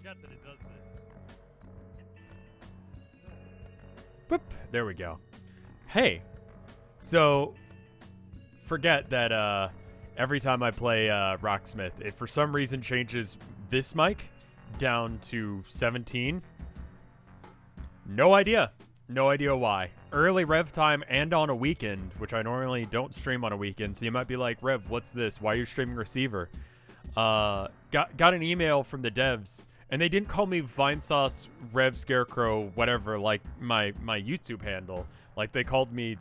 forget that it does this. Boop. There we go. Hey. So, forget that every time I play Rocksmith, it for some reason changes this mic down to 17. No idea. No idea why. Early rev time and on a weekend, which I normally don't stream on a weekend. So you might be like, Rev, what's this? Why are you streaming receiver? Got an email from the devs, and they didn't call me Vinesauce, RevScarecrow, whatever, like my YouTube handle. Like they called me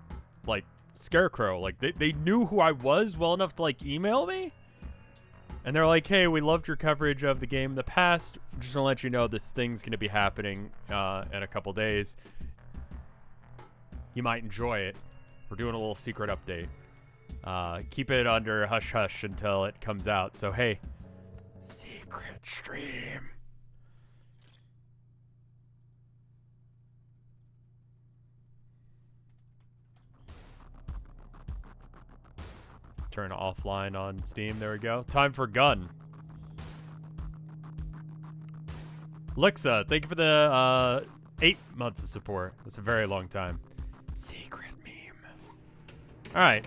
like Scarecrow. Like they knew who I was well enough to like email me. And they're like, hey, we loved your coverage of the game in the past. Just want to let you know this thing's going to be happening in a couple days. You might enjoy it. We're doing a little secret update. Keep it under hush-hush until it comes out. So, hey, secret stream. Turn offline on Steam. There we go. Time for gun. Lixa, thank you for the 8 months of support. That's a very long time. Secret meme. Alright.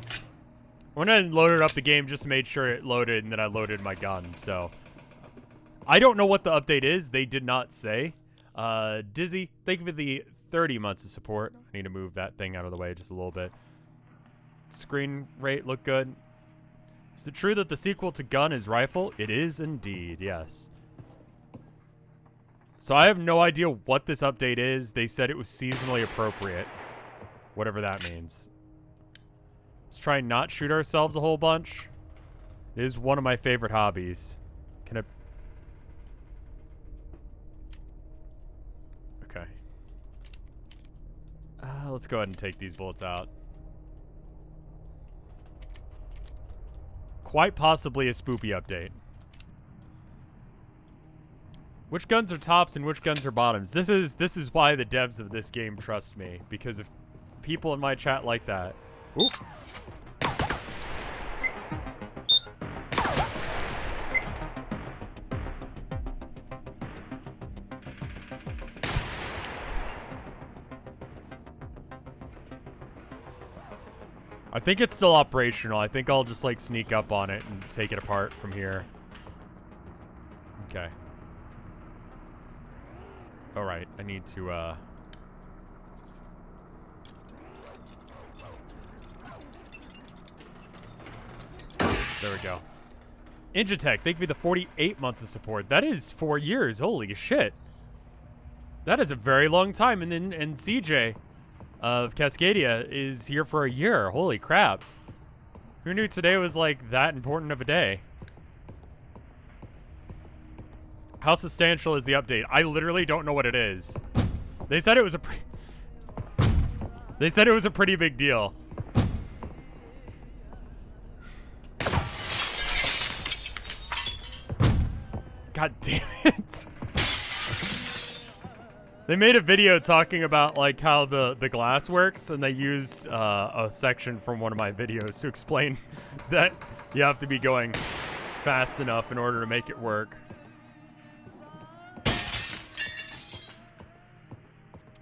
When I loaded up the game, just made sure it loaded, and then I loaded my gun, so. I don't know what the update is. They did not say. Dizzy, thank you for the 30 months of support. I need to move that thing out of the way just a little bit. Screen rate look good. Is it true that the sequel to Gun is Rifle? It is indeed, yes. So I have no idea what this update is. They said it was seasonally appropriate. Whatever that means. Let's try and not shoot ourselves a whole bunch. It is one of my favorite hobbies. Can I... Okay. Let's go ahead and take these bullets out. Quite possibly a spoopy update. Which guns are tops and which guns are bottoms? This is why the devs of this game trust me, because if people in my chat like that. Oop. I think it's still operational. I think I'll just like sneak up on it and take it apart from here. Okay. All right, I need to there we go. Injitech, thank you for the 48 months of support. That is 4 years. Holy shit. That is a very long time. And then CJ of Cascadia is here for a year. Holy crap. Who knew today was like that important of a day? How substantial is the update? I literally don't know what it is. They said it was a pretty big deal. God damn it. They made a video talking about like how the glass works, and they used a section from one of my videos to explain that you have to be going fast enough in order to make it work.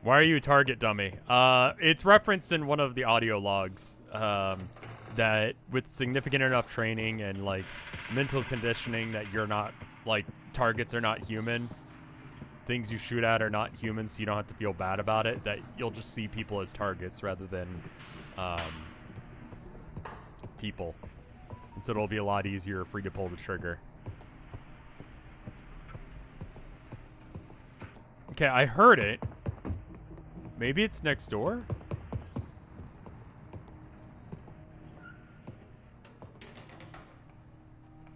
Why are you a target dummy? It's referenced in one of the audio logs that with significant enough training and like mental conditioning that you're not like targets are not human. Things you shoot at are not humans, so you don't have to feel bad about it, that you'll just see people as targets rather than people. And so it'll be a lot easier for you to pull the trigger. Okay, I heard it. Maybe it's next door?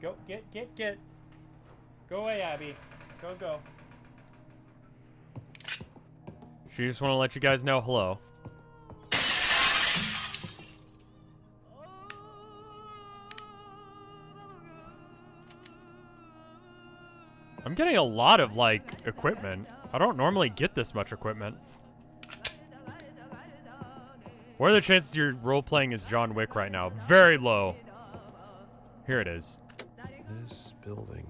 Go, get. Go away, Abby. Go. She just want to let you guys know hello. I'm getting a lot of, like, equipment. I don't normally get this much equipment. What are the chances you're role-playing as John Wick right now? Very low. Here it is. This building.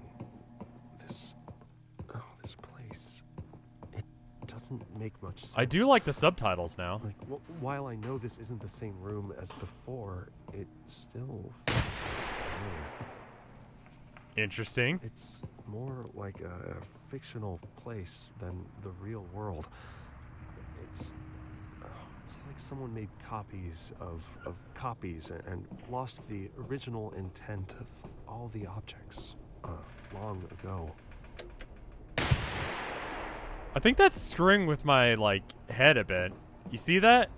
This doesn't make much sense. I do like the subtitles now. Like, while I know this isn't the same room as before, it still feels familiar. Interesting. It's more like a fictional place than the real world. It's like someone made copies of copies and lost the original intent of all the objects long ago. I think that's screwing with my, like, head a bit. You see that?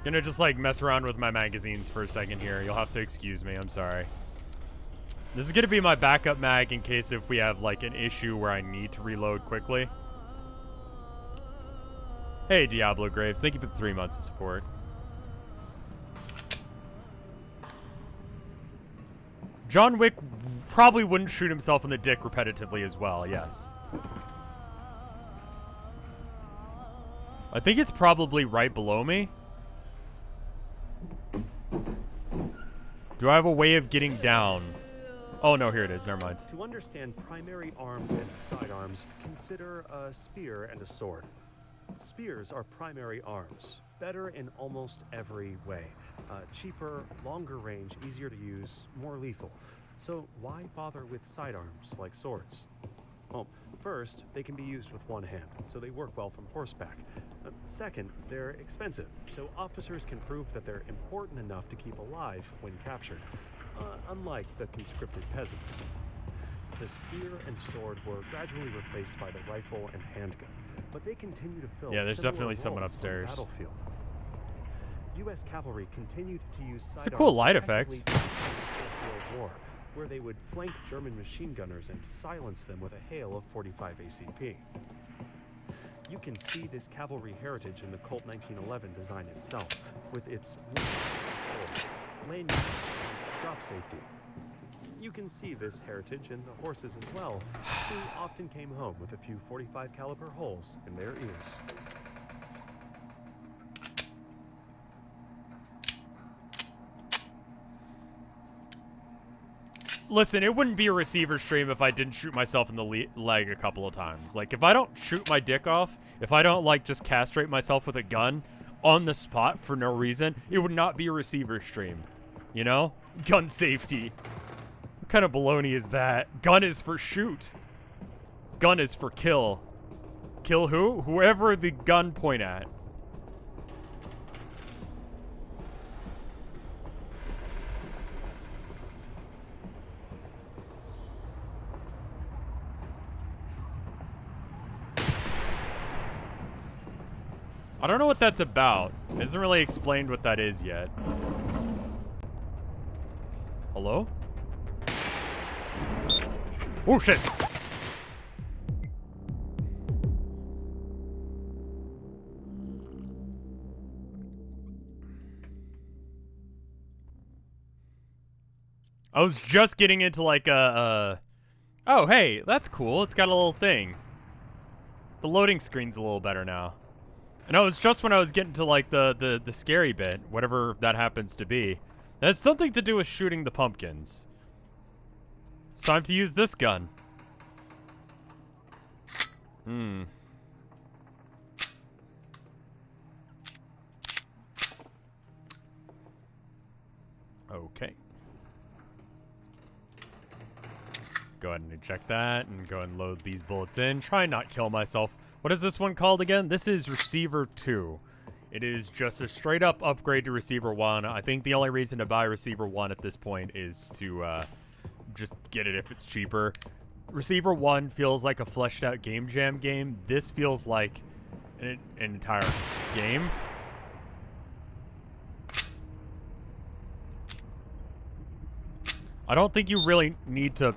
Gonna just, like, mess around with my magazines for a second here. You'll have to excuse me. I'm sorry. This is gonna be my backup mag in case if we have, like, an issue where I need to reload quickly. Hey, Diablo Graves. Thank you for the 3 months of support. John Wick probably wouldn't shoot himself in the dick repetitively as well, yes. I think it's probably right below me. Do I have a way of getting down? Oh, no, here it is. Never mind. To understand primary arms and sidearms, consider a spear and a sword. Spears are primary arms, better in almost every way. Cheaper, longer range, easier to use, more lethal. So why bother with sidearms like swords? Well, first, they can be used with one hand, so they work well from horseback. Second, they're expensive, so officers can prove that they're important enough to keep alive when captured, unlike the conscripted peasants. The spear and sword were gradually replaced by the rifle and handgun, but they continue to fill. Yeah, there's definitely someone upstairs. On the battlefield. U.S. cavalry continued to use sidearms. It's a cool light effect. effectively during the First World War, where they would flank German machine gunners and silence them with a hail of 45 ACP. You can see this cavalry heritage in the Colt 1911 design itself, with its lane and drop safety. You can see this heritage in the horses as well, who often came home with a few 45 caliber holes in their ears. Listen, it wouldn't be a receiver stream if I didn't shoot myself in the leg a couple of times. Like, if I don't shoot my dick off, if I don't, like, just castrate myself with a gun on the spot for no reason, it would not be a receiver stream. You know? Gun safety. What kind of baloney is that? Gun is for shoot. Gun is for kill. Kill who? Whoever the gun point at. I don't know what that's about. It isn't really explained what that is yet. Hello? Oh, shit! I was just getting into like oh, hey, that's cool. It's got a little thing. The loading screen's a little better now. And it was just when I was getting to like the scary bit, whatever that happens to be. It has something to do with shooting the pumpkins. It's time to use this gun. Okay. Go ahead and eject that and go ahead and load these bullets in. Try and not kill myself. What is this one called again? This is Receiver 2. It is just a straight up upgrade to Receiver 1. I think the only reason to buy Receiver 1 at this point is to just get it if it's cheaper. Receiver 1 feels like a fleshed out Game Jam game. This feels like an entire game. I don't think you really need to...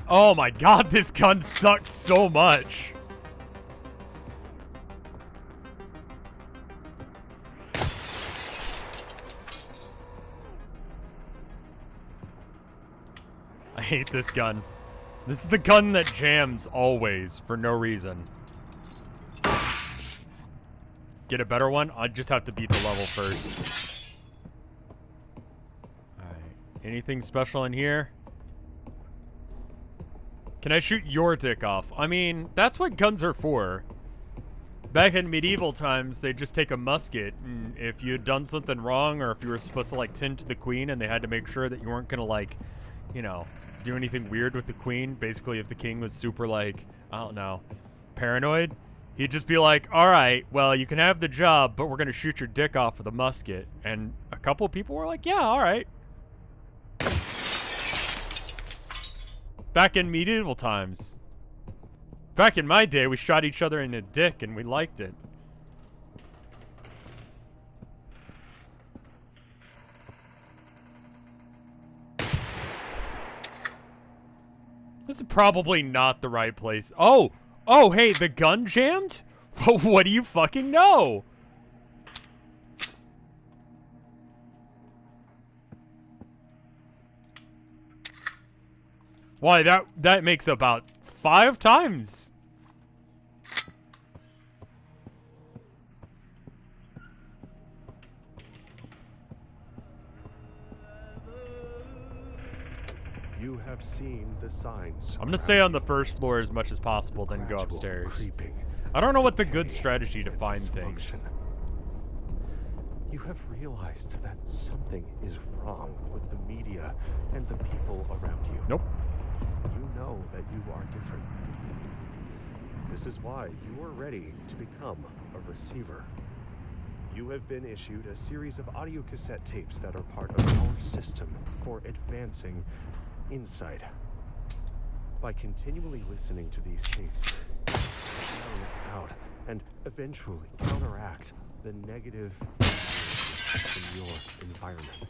Oh my god, this gun sucks so much. I hate this gun. This is the gun that jams always for no reason. Get a better one? I just have to beat the level first. Alright. Anything special in here? Can I shoot your dick off? I mean, that's what guns are for. Back in medieval times, they'd just take a musket, and if you had done something wrong, or if you were supposed to, like, tend to the queen, and they had to make sure that you weren't gonna, like, you know, do anything weird with the queen, basically if the king was super, like, I don't know, paranoid, he'd just be like, alright, well, you can have the job, but we're gonna shoot your dick off with a musket. And a couple people were like, yeah, alright. Back in medieval times. Back in my day, we shot each other in the dick and we liked it. This is probably not the right place. Oh! Oh, hey, the gun jammed? What do you fucking know? Why, that makes about 5 times. You have seen the signs. I'm gonna stay on the first floor as much as possible, then go upstairs. I don't know what the good strategy to find things. You have realized that something is wrong with the media and the people around you. Nope. You know that you are different. This is why you are ready to become a receiver. You have been issued a series of audio cassette tapes that are part of our system for advancing insight. By continually listening to these tapes, carry it out, and eventually counteract the negative in your environment.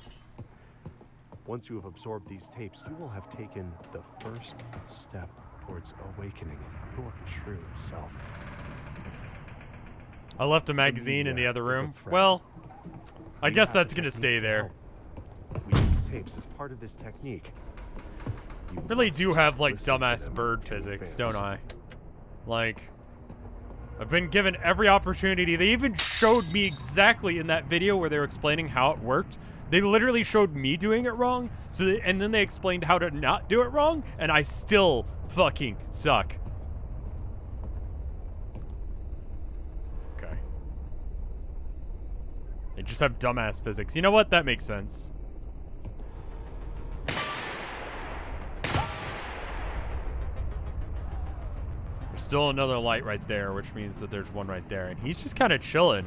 Once you have absorbed these tapes, you will have taken the first step towards awakening your true self. I left a magazine in the other room. Well, I guess that's gonna stay there. We use tapes as part of this technique. You Really do have, like, listen to dumbass them bird in physics, advance. don't I? Like, I've been given every opportunity. They even showed me exactly in that video where they were explaining how it worked. They literally showed me doing it wrong, and then they explained how to not do it wrong, and I still fucking suck. Okay. They just have dumbass physics. You know what? That makes sense. There's still another light right there, which means that there's one right there, and he's just kind of chilling.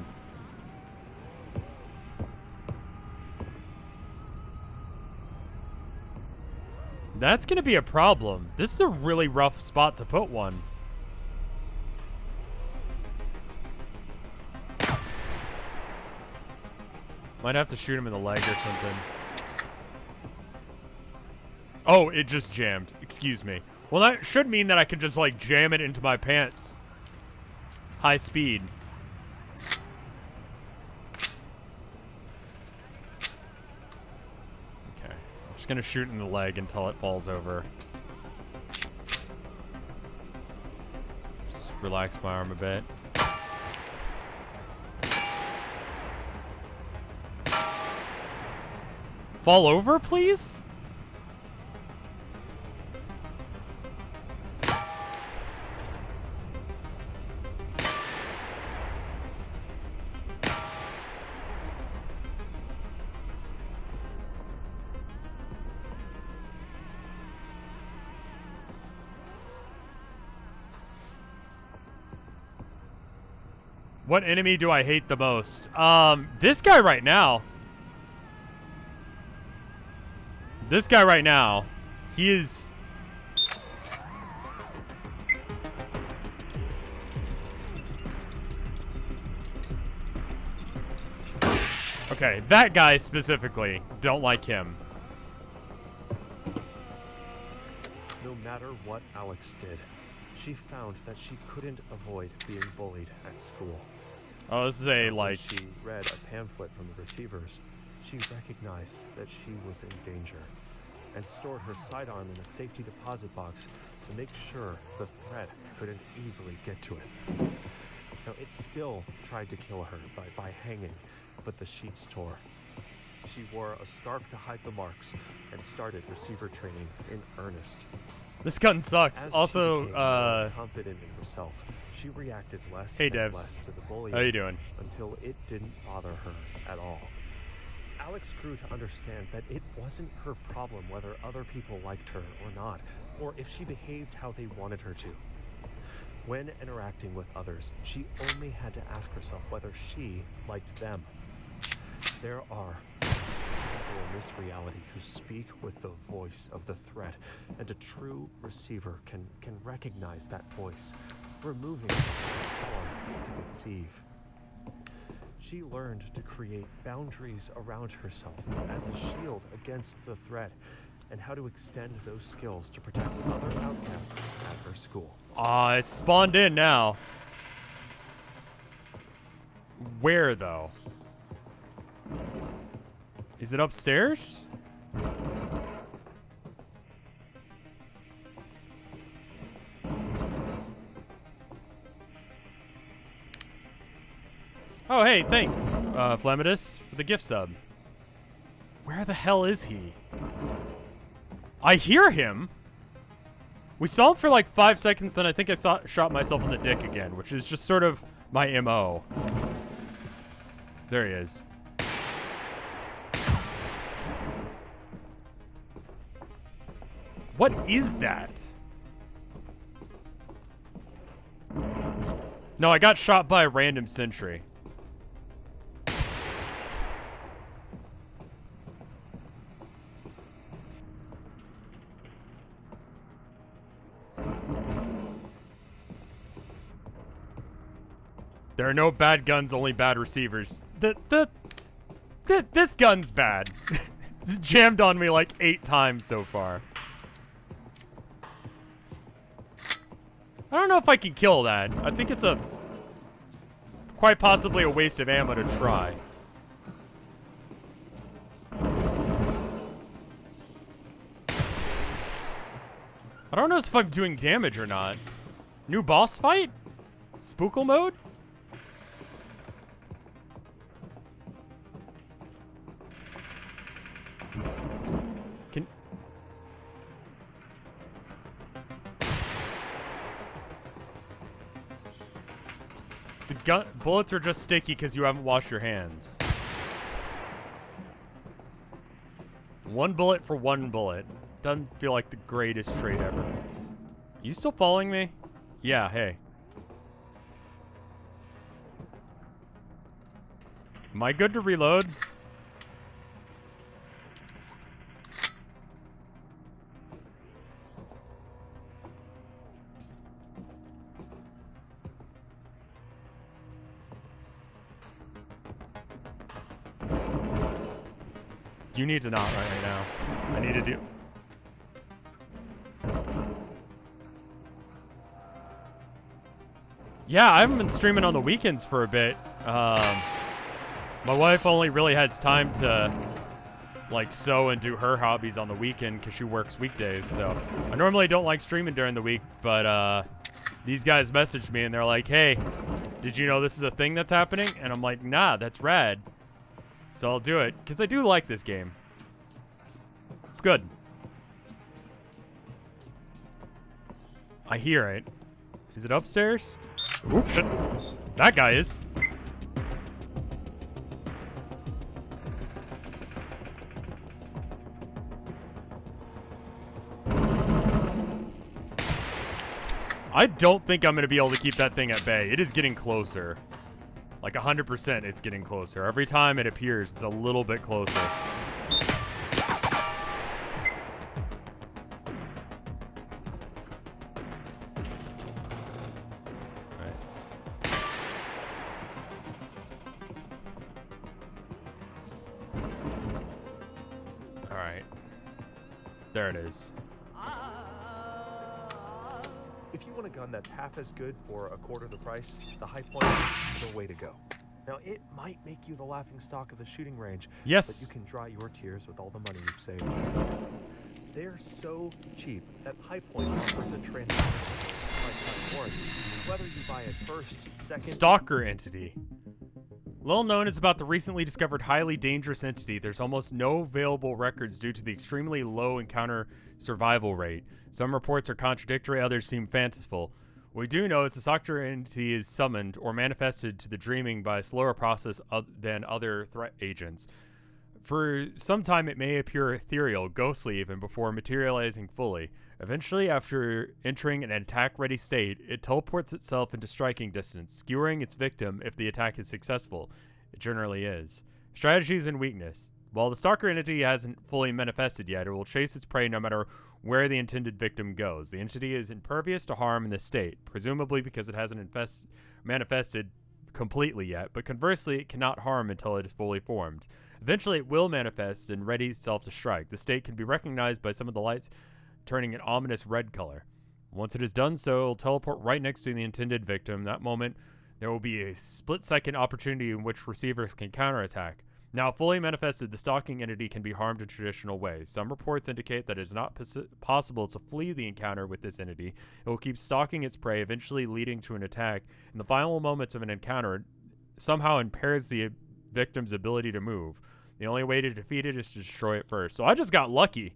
That's gonna be a problem. This is a really rough spot to put one. Might have to shoot him in the leg or something. Oh, it just jammed. Excuse me. Well, that should mean that I can just, like, jam it into my pants. High speed. Okay. I'm just gonna shoot in the leg until it falls over. Just relax my arm a bit. Fall over, please? What enemy do I hate the most? This guy right now. This guy right now, he is... Okay, that guy specifically, don't like him. No matter what Alex did, she found that she couldn't avoid being bullied at school. Oh, this is a, When like... she read a pamphlet from the receivers, she recognized that she was in danger and stored her sidearm in a safety deposit box to make sure the threat couldn't easily get to it. Now, it still tried to kill her by hanging, but the sheets tore. She wore a scarf to hide the marks and started receiver training in earnest. This gun sucks. As Also, she became more confident in herself, she reacted less hey, and devs. less to the bullying. How you doing? Until it didn't bother her at all. Alex grew to understand that it wasn't her problem whether other people liked her or not, or if she behaved how they wanted her to. When interacting with others, she only had to ask herself whether she liked them. There are people in this reality who speak with the voice of the threat, and a true receiver can recognize that voice, removing the power to deceive. She learned to create boundaries around herself as a shield against the threat, and how to extend those skills to protect other outcasts at her school. It's spawned in now. Where, though? Is it upstairs? Oh, hey, thanks, Flemidus, for the gift sub. Where the hell is he? I hear him. We saw him for like 5 seconds, then I think I shot myself in the dick again, which is just sort of my MO. There he is. What is that? No, I got shot by a random sentry. There are no bad guns, only bad receivers. This gun's bad. It's jammed on me like 8 times so far. I don't know if I can kill that. I think it's quite possibly a waste of ammo to try. I don't know if I'm doing damage or not. New boss fight? Spookle mode? Bullets are just sticky because you haven't washed your hands. 1 bullet for 1 bullet. Doesn't feel like the greatest trade ever. You still following me? Yeah, hey. Am I good to reload? You need to not right now. I need to do... Yeah, I haven't been streaming on the weekends for a bit. My wife only really has time to, like, sew and do her hobbies on the weekend because she works weekdays. So I normally don't like streaming during the week, but these guys messaged me and they're like, hey, did you know this is a thing that's happening? And I'm like, nah, that's rad. So I'll do it, because I do like this game. It's good. I hear it. Is it upstairs? Oop, shit. That guy is. I don't think I'm going to be able to keep that thing at bay. It is getting closer. Like 100% it's getting closer. Every time it appears, it's a little bit closer. Alright. There it is. want a gun that's half as good for a quarter the price, the High Point is the way to go. Now, it might make you the laughingstock of the shooting range, Yes. but you can dry your tears with all the money you've saved. They're so cheap that High Point offers a transparent lifetime warranty, whether you buy it first, second... Stalker entity. Little known is about the recently discovered highly dangerous entity. There's almost no available records due to the extremely low encounter survival rate. Some reports are contradictory, others seem fanciful. What we do know is the stalker entity is summoned or manifested to the dreaming by a slower process than other threat agents. For some time it may appear ethereal, ghostly even, before materializing fully. Eventually, after entering an attack-ready state, it teleports itself into striking distance, skewering its victim if the attack is successful. It generally is. Strategies and weakness. While the stalker entity hasn't fully manifested yet, it will chase its prey no matter where the intended victim goes. The entity is impervious to harm in this state, presumably because it hasn't manifested completely yet, but conversely, it cannot harm until it is fully formed. Eventually, it will manifest and ready itself to strike. The state can be recognized by some of the lights turning an ominous red color. Once it is done so, it will teleport right next to the intended victim. That moment, there will be a split-second opportunity in which receivers can counterattack. Now fully manifested, the stalking entity can be harmed in traditional ways. Some reports indicate that it is not possible to flee the encounter with this entity. It will keep stalking its prey, eventually leading to an attack. In the final moments of an encounter, it somehow impairs the victim's ability to move. The only way to defeat it is to destroy it first. So I just got lucky.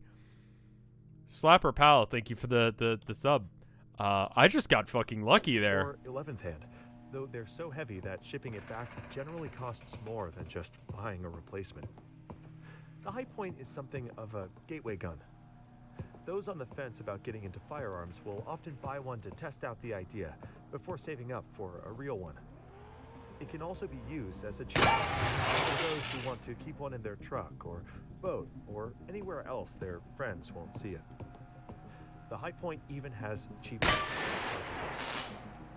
Slapper Pal, thank you for the sub. I just got fucking lucky there. Or 11th hand, though they're so heavy that shipping it back generally costs more than just buying a replacement. The High Point is something of a gateway gun. Those on the fence about getting into firearms will often buy one to test out the idea before saving up for a real one. It can also be used as a cheap for those who want to keep one in their truck or boat or anywhere else their friends won't see it. The High Point even has cheap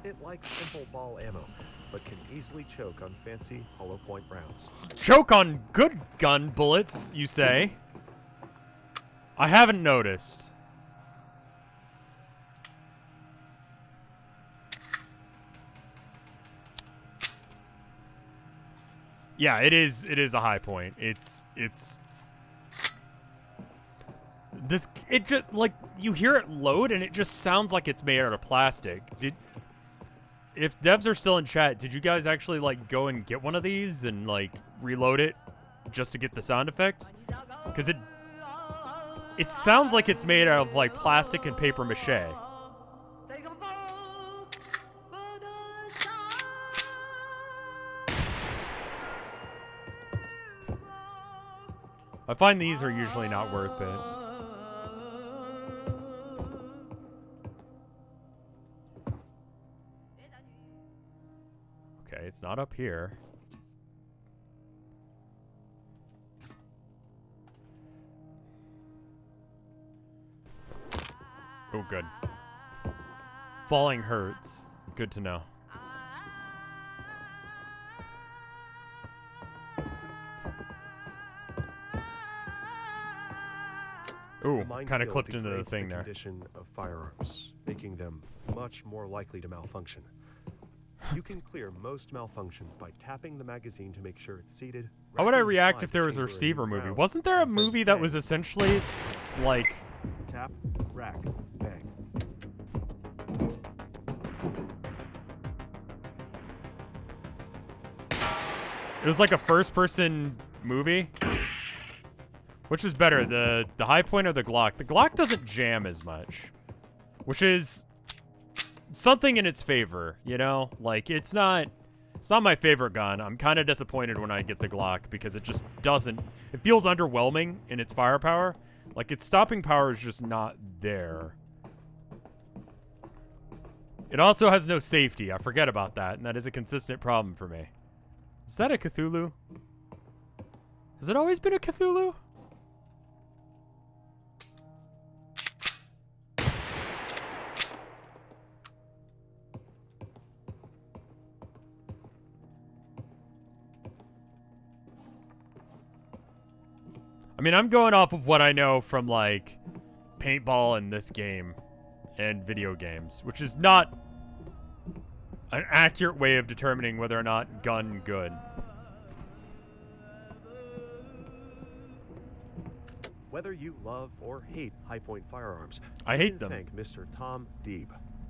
It likes simple ball ammo, but can easily choke on fancy hollow point rounds. Choke on good gun bullets, you say? I haven't noticed. Yeah, it is a High Point. It just, like, you hear it load and it just sounds like it's made out of plastic. If devs are still in chat, did you guys actually, like, go and get one of these and, like, reload it just to get the sound effects? Because it sounds like it's made out of, like, plastic and paper mache. I find these are usually not worth it. Okay, it's not up here. Oh, good. Falling hurts. Good to know. Ooh, kind of clipped into the thing there. Condition of firearms, making them much more likely to malfunction. You can clear most malfunctions by tapping the magazine to make sure it's seated. How would I react if there was a receiver movie? Wasn't there a movie that was essentially like tap, rack, bang. It was like a first-person movie? Which is better, the High Point or the Glock? The Glock doesn't jam as much, which is something in its favor, you know? Like, it's not my favorite gun. I'm kind of disappointed when I get the Glock because it just doesn't, it feels underwhelming in its firepower. Like, its stopping power is just not there. It also has no safety. I forget about that, and that is a consistent problem for me. Is that a Cthulhu? Has it always been a Cthulhu? I mean, I'm going off of what I know from, like, paintball in this game. and video games, which is not an accurate way of determining whether or not gun good. Whether you love or hate high-point firearms, I hate them. Thank Mr. Tom Deeb,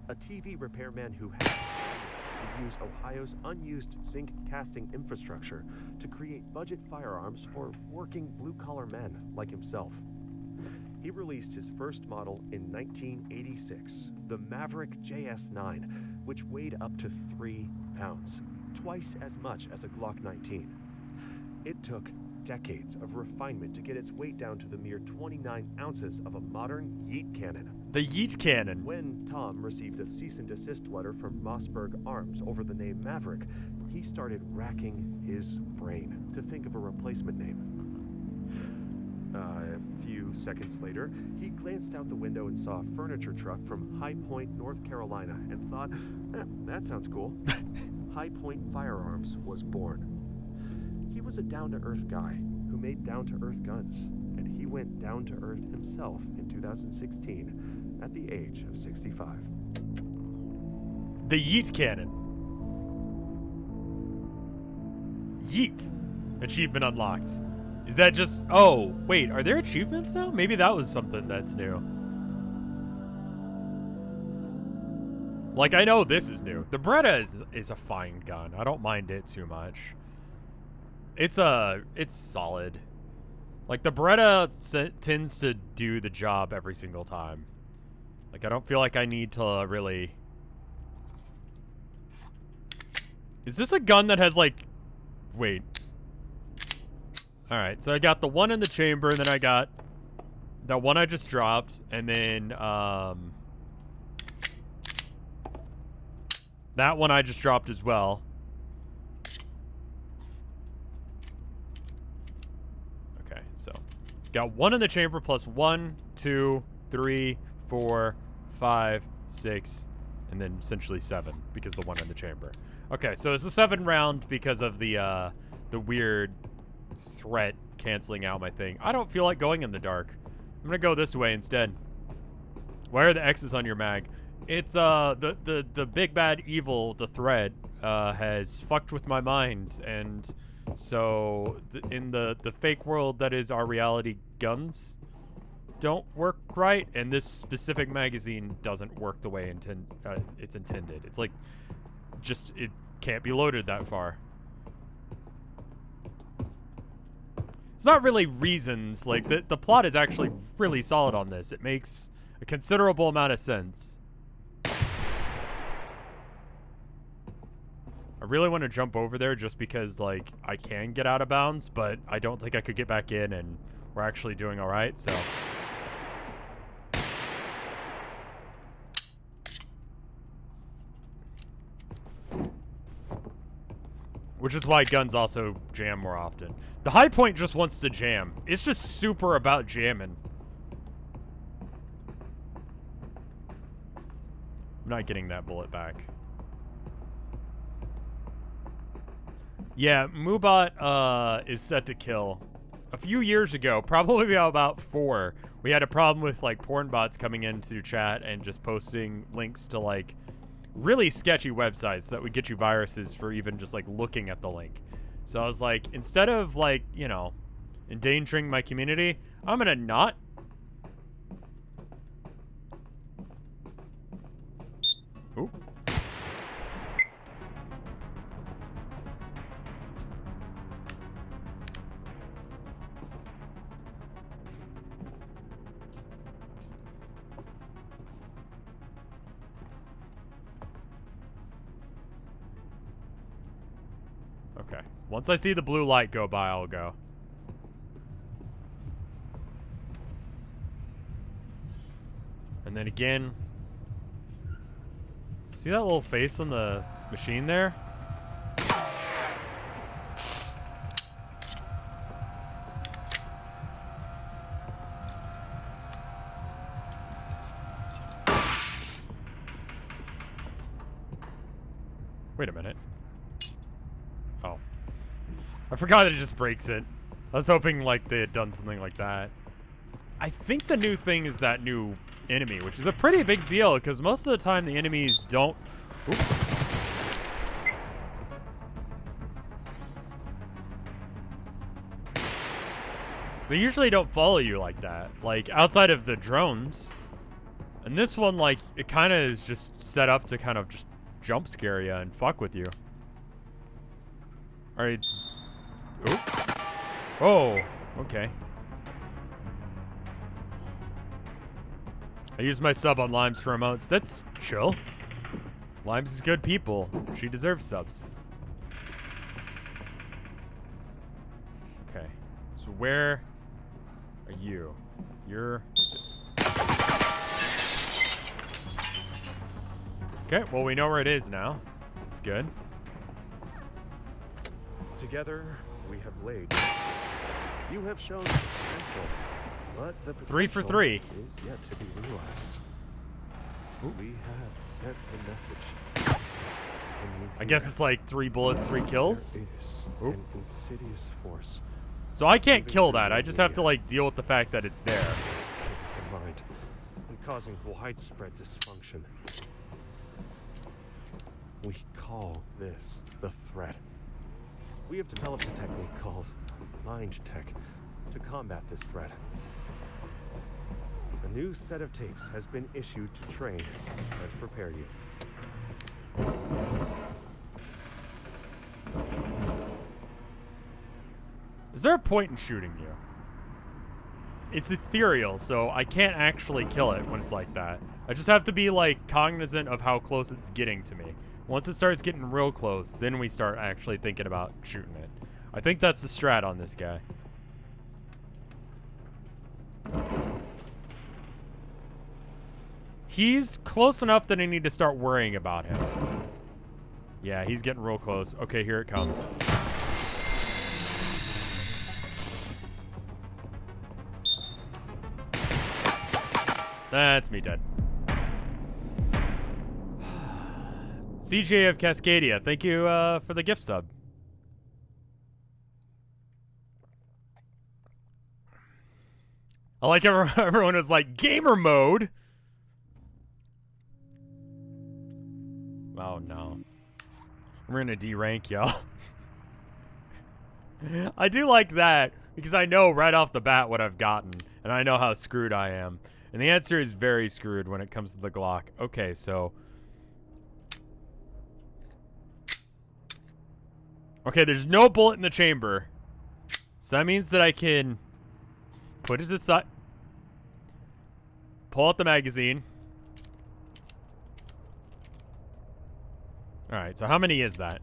a TV repairman who had to use Ohio's unused zinc casting infrastructure to create budget firearms for working blue-collar men like himself. He released his first model in 1986, the Maverick JS9, which weighed up to 3 pounds, twice as much as a Glock 19. It took decades of refinement to get its weight down to the mere 29 ounces of a modern yeet cannon. The yeet cannon. When Tom received a cease and desist letter from Mossberg Arms over the name Maverick, he started racking his brain to think of a replacement name. A few seconds later, he glanced out the window and saw a furniture truck from High Point, North Carolina, and thought, that sounds cool. High Point Firearms was born. He was a down-to-earth guy who made down-to-earth guns, and he went down-to-earth himself in 2016 at the age of 65. The yeet cannon. Yeet. Achievement unlocked. Is that just... Oh, wait, are there achievements now? Maybe that was something that's new. Like, I know this is new. The Beretta is a fine gun. I don't mind it too much. It's solid. Like, the Beretta tends to do the job every single time. Like, I don't feel like I need to really... Is this a gun that has, like... Wait. Alright, so I got the one in the chamber, and then I got that one I just dropped, and then, that one I just dropped as well. Okay, so got one in the chamber plus 1, 2, 3, 4, 5, 6, and then essentially 7 because the one in the chamber. Okay, so it's a 7 round because of the weird threat canceling out my thing. I don't feel like going in the dark. I'm gonna go this way instead. Why are the X's on your mag? It's the big bad evil, the threat, has fucked with my mind, and so in the fake world that is our reality, guns don't work right, and this specific magazine doesn't work the way it's intended. It's like, just, it can't be loaded that far. It's not really reasons, like, the plot is actually really solid on this. It makes a considerable amount of sense. I really want to jump over there just because, like, I can get out of bounds, but I don't think I could get back in, and we're actually doing alright, so... Which is why guns also jam more often. The High Point just wants to jam. It's just super about jamming. I'm not getting that bullet back. Yeah, Moobot is set to kill. A few years ago, probably about 4, we had a problem with, like, porn bots coming into chat and just posting links to, like, really sketchy websites that would get you viruses for even just, like, looking at the link. So I was like, instead of, like, you know, endangering my community, I'm gonna not. Oop. Okay. Once I see the blue light go by, I'll go. And then again. See that little face on the machine there? Wait a minute. Oh. I forgot that it just breaks it. I was hoping, like, they had done something like that. I think the new thing is that new enemy, which is a pretty big deal because most of the time the enemies don't. Oop. They usually don't follow you like that, like outside of the drones. And this one, like, it kind of is just set up to kind of just jump scare you and fuck with you. All right. Oop. Oh, okay. I used my sub on Limes for emotes. That's chill. Limes is good people. She deserves subs. Okay. So where are you? You're... Okay, well, we know where it is now. That's good. Together, we have laid. You have shown potential, but the potential 3 for 3. is yet to be realized. Ooh. We have sent the message. I guess it's like 3 bullets, 3 kills. There is an insidious force. So I can't kill that. I just have to like deal with the fact that it's there. In mind, and causing widespread dysfunction. We call this the threat. We have developed a technique called mind tech to combat this threat. A new set of tapes has been issued to train and to prepare you. Is there a point in shooting you? It's ethereal, so I can't actually kill it when it's like that. I just have to be like cognizant of how close it's getting to me. Once it starts getting real close, then we start actually thinking about shooting it. I think that's the strat on this guy. He's close enough that I need to start worrying about him. Yeah, he's getting real close. Okay, here it comes. That's me dead. CJ of Cascadia, thank you for the gift sub. I like everyone was like, gamer mode? Oh no. We're gonna D-rank, y'all. I do like that, because I know right off the bat what I've gotten, and I know how screwed I am. And the answer is very screwed when it comes to the Glock. Okay, so... Okay, there's no bullet in the chamber. So that means that I can put it to the side. Pull out the magazine. Alright, so how many is that?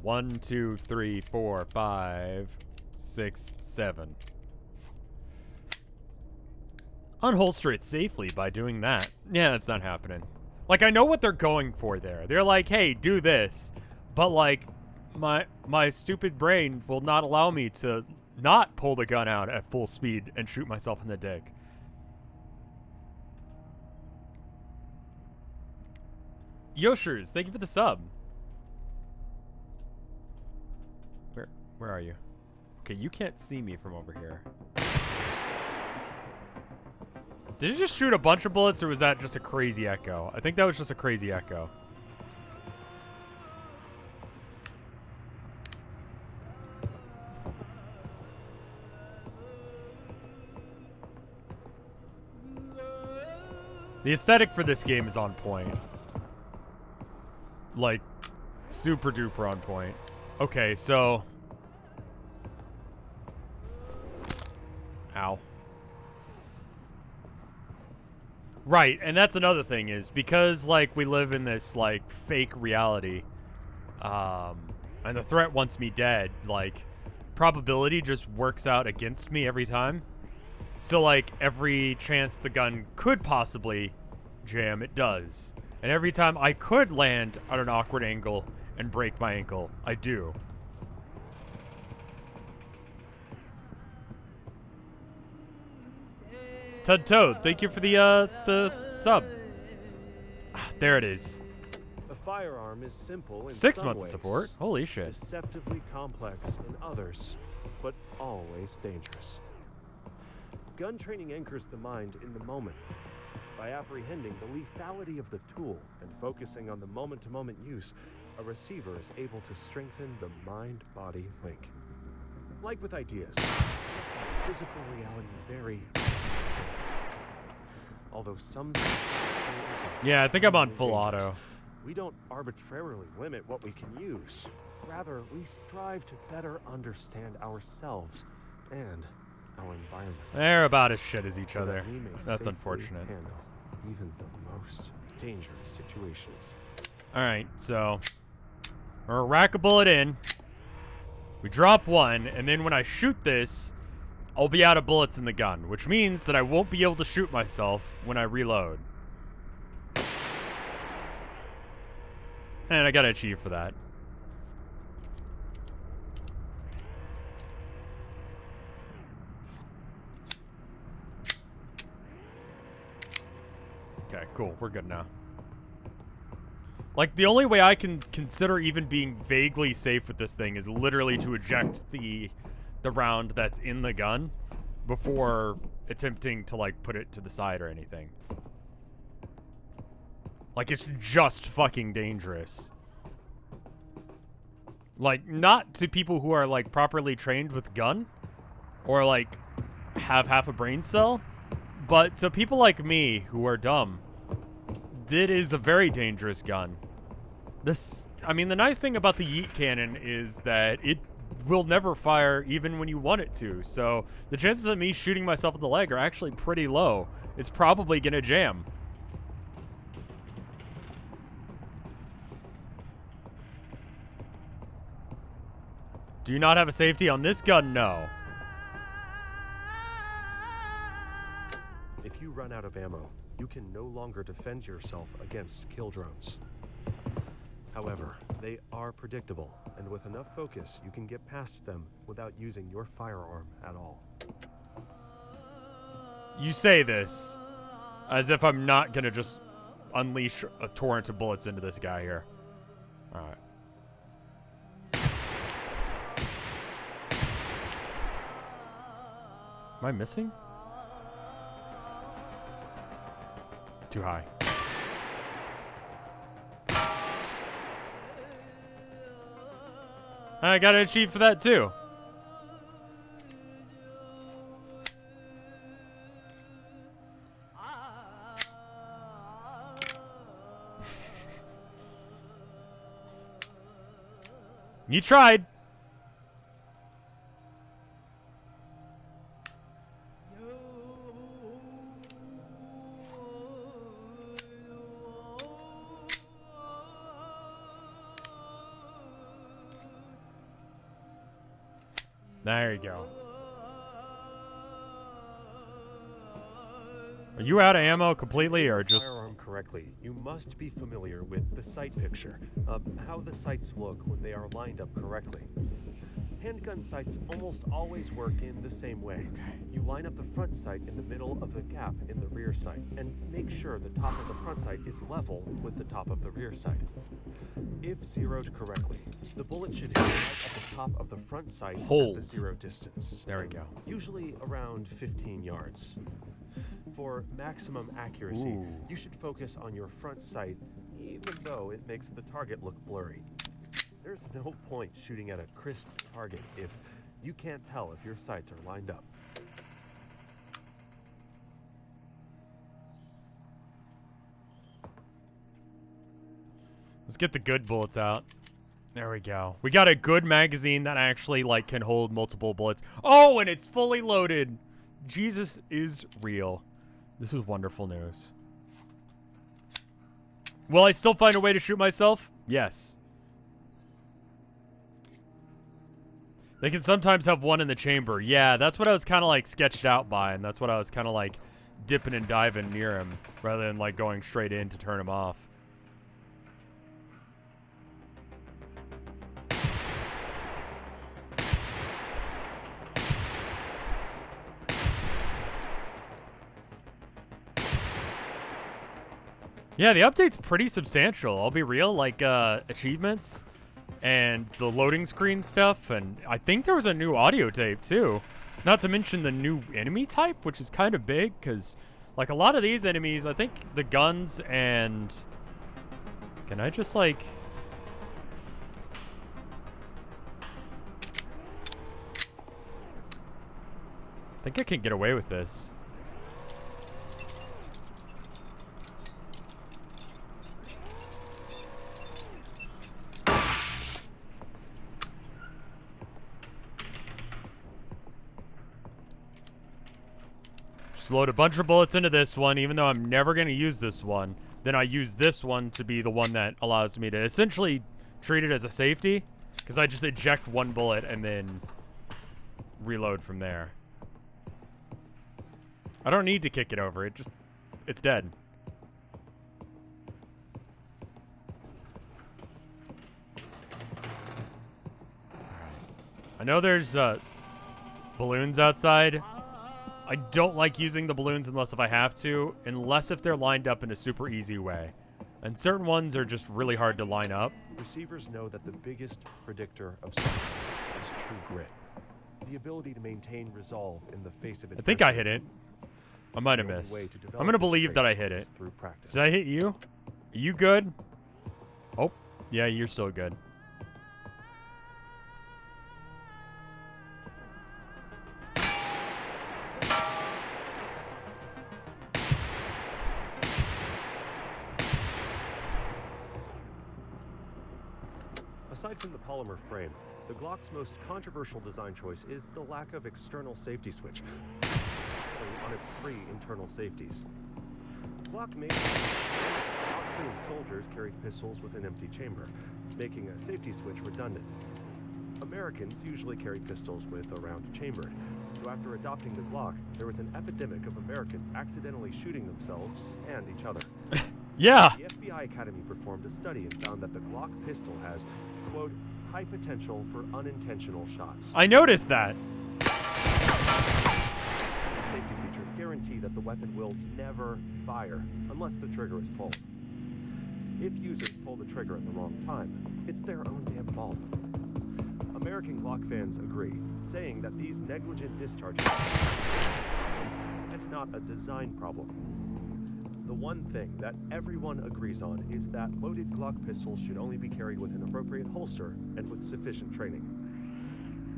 1, 2, 3, 4, 5, 6, 7. Unholster it safely by doing that. Yeah, that's not happening. Like, I know what they're going for there. They're like, hey, do this. But, like, my stupid brain will not allow me to not pull the gun out at full speed and shoot myself in the dick. Yoshers, thank you for the sub. Where are you? Okay, you can't see me from over here. Did it just shoot a bunch of bullets, or was that just a crazy echo? I think that was just a crazy echo. The aesthetic for this game is on point. Like, super duper on point. Okay, so... Ow. Right, and that's another thing is, because, like, we live in this, like, fake reality, and the threat wants me dead, like, probability just works out against me every time. So, like, every chance the gun could possibly jam, it does. And every time I could land at an awkward angle and break my ankle, I do. Tud Toad, thank you for the sub. There it is. A firearm is simple in 6 some months of ways, support. Holy shit. deceptively complex in others, but always dangerous. Gun training anchors the mind in the moment. By apprehending the lethality of the tool and focusing on the moment-to-moment use, a receiver is able to strengthen the mind-body link. Like with ideas, physical reality vary. Although some... Yeah, I think I'm on full auto. We don't arbitrarily limit what we can use. Rather, we strive to better understand ourselves and our environment. They're about as shit as each So that other. we may That's safely unfortunate. handle even the most dangerous situations. Alright, so we're gonna rack a bullet in. We drop one, and then when I shoot this, I'll be out of bullets in the gun, which means that I won't be able to shoot myself when I reload. And I gotta achieve for that. Okay, cool. We're good now. Like, the only way I can consider even being vaguely safe with this thing is literally to eject the round that's in the gun before attempting to, like, put it to the side or anything. Like, it's just fucking dangerous. Like, not to people who are, like, properly trained with gun or, like, have half a brain cell, but to people like me who are dumb, it is a very dangerous gun. I mean, the nice thing about the yeet cannon is that it will never fire even when you want it to. So the chances of me shooting myself in the leg are actually pretty low. It's probably gonna jam. Do you not have a safety on this gun? No. If you run out of ammo, you can no longer defend yourself against kill drones. However, they are predictable, and with enough focus, you can get past them without using your firearm at all. You say this as if I'm not gonna just unleash a torrent of bullets into this guy here. Alright. Am I missing? Too high. I gotta achieve for that too. You tried. There you go. Are you out of ammo completely, or just... Firearm correctly, you must be familiar with the sight picture, how the sights look when they are lined up correctly. Handgun sights almost always work in the same way. You line up the front sight in the middle of the gap in the rear sight, and make sure the top of the front sight is level with the top of the rear sight. If zeroed correctly, the bullet should hit right at the top of the front sight at the zero distance. There we go. Usually around 15 yards. For maximum accuracy, you should focus on your front sight, even though it makes the target look blurry. There's no point shooting at a crisp target if you can't tell if your sights are lined up. Let's get the good bullets out. There we go. We got a good magazine that actually, like, can hold multiple bullets. Oh, and it's fully loaded. Jesus is real. This is wonderful news. Will I still find a way to shoot myself? Yes. They can sometimes have one in the chamber. Yeah, that's what I was kind of, like, sketched out by, and that's what I was kind of, like, dipping and diving near him, rather than, like, going straight in to turn him off. Yeah, the update's pretty substantial. I'll be real, like, achievements. and the loading screen stuff, and I think there was a new audio tape too. Not to mention the new enemy type, which is kind of big, because like a lot of these enemies, I think the guns and... Can I just like... I think I can get away with this. Just load a bunch of bullets into this one, even though I'm never going to use this one. Then I use this one to be the one that allows me to essentially treat it as a safety, because I just eject one bullet and then reload from there. I don't need to kick it over. It's dead. I know there's balloons outside. I don't like using the balloons unless if I have to, unless if they're lined up in a super easy way. And certain ones are just really hard to line up. Receivers know that the biggest predictor of success is true grit. The ability to maintain resolve in the face of I think I hit it. I might have missed. I'm gonna believe that I hit it. Through practice. Did I hit you? Are you good? Oh, yeah, you're still good. Aside from the polymer frame, the Glock's most controversial design choice is the lack of external safety switch on its 3 internal safeties. Glock made outfitted soldiers carried pistols with an empty chamber, making a safety switch redundant. Americans usually carry pistols with a round chambered, so after adopting the Glock, there was an epidemic of Americans accidentally shooting themselves and each other. Yeah! The FBI Academy performed a study and found that the Glock pistol has, quote, high potential for unintentional shots. I noticed that. Safety features guarantee that the weapon will never fire unless the trigger is pulled. If users pull the trigger at the wrong time, it's their own damn fault. American Glock fans agree, saying that these negligent discharges and not a design problem. The one thing that everyone agrees on is that loaded Glock pistols should only be carried with an appropriate holster and with sufficient training.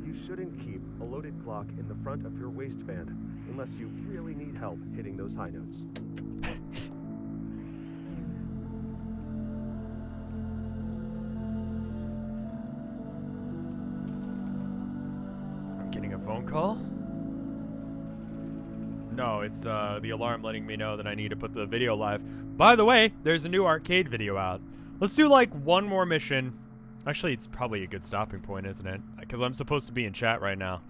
You shouldn't keep a loaded Glock in the front of your waistband unless you really need help hitting those high notes. I'm getting a phone call? No, it's the alarm letting me know that I need to put the video live. By the way, there's a new arcade video out. Let's do like one more mission. Actually, it's probably a good stopping point, isn't it? Because I'm supposed to be in chat right now.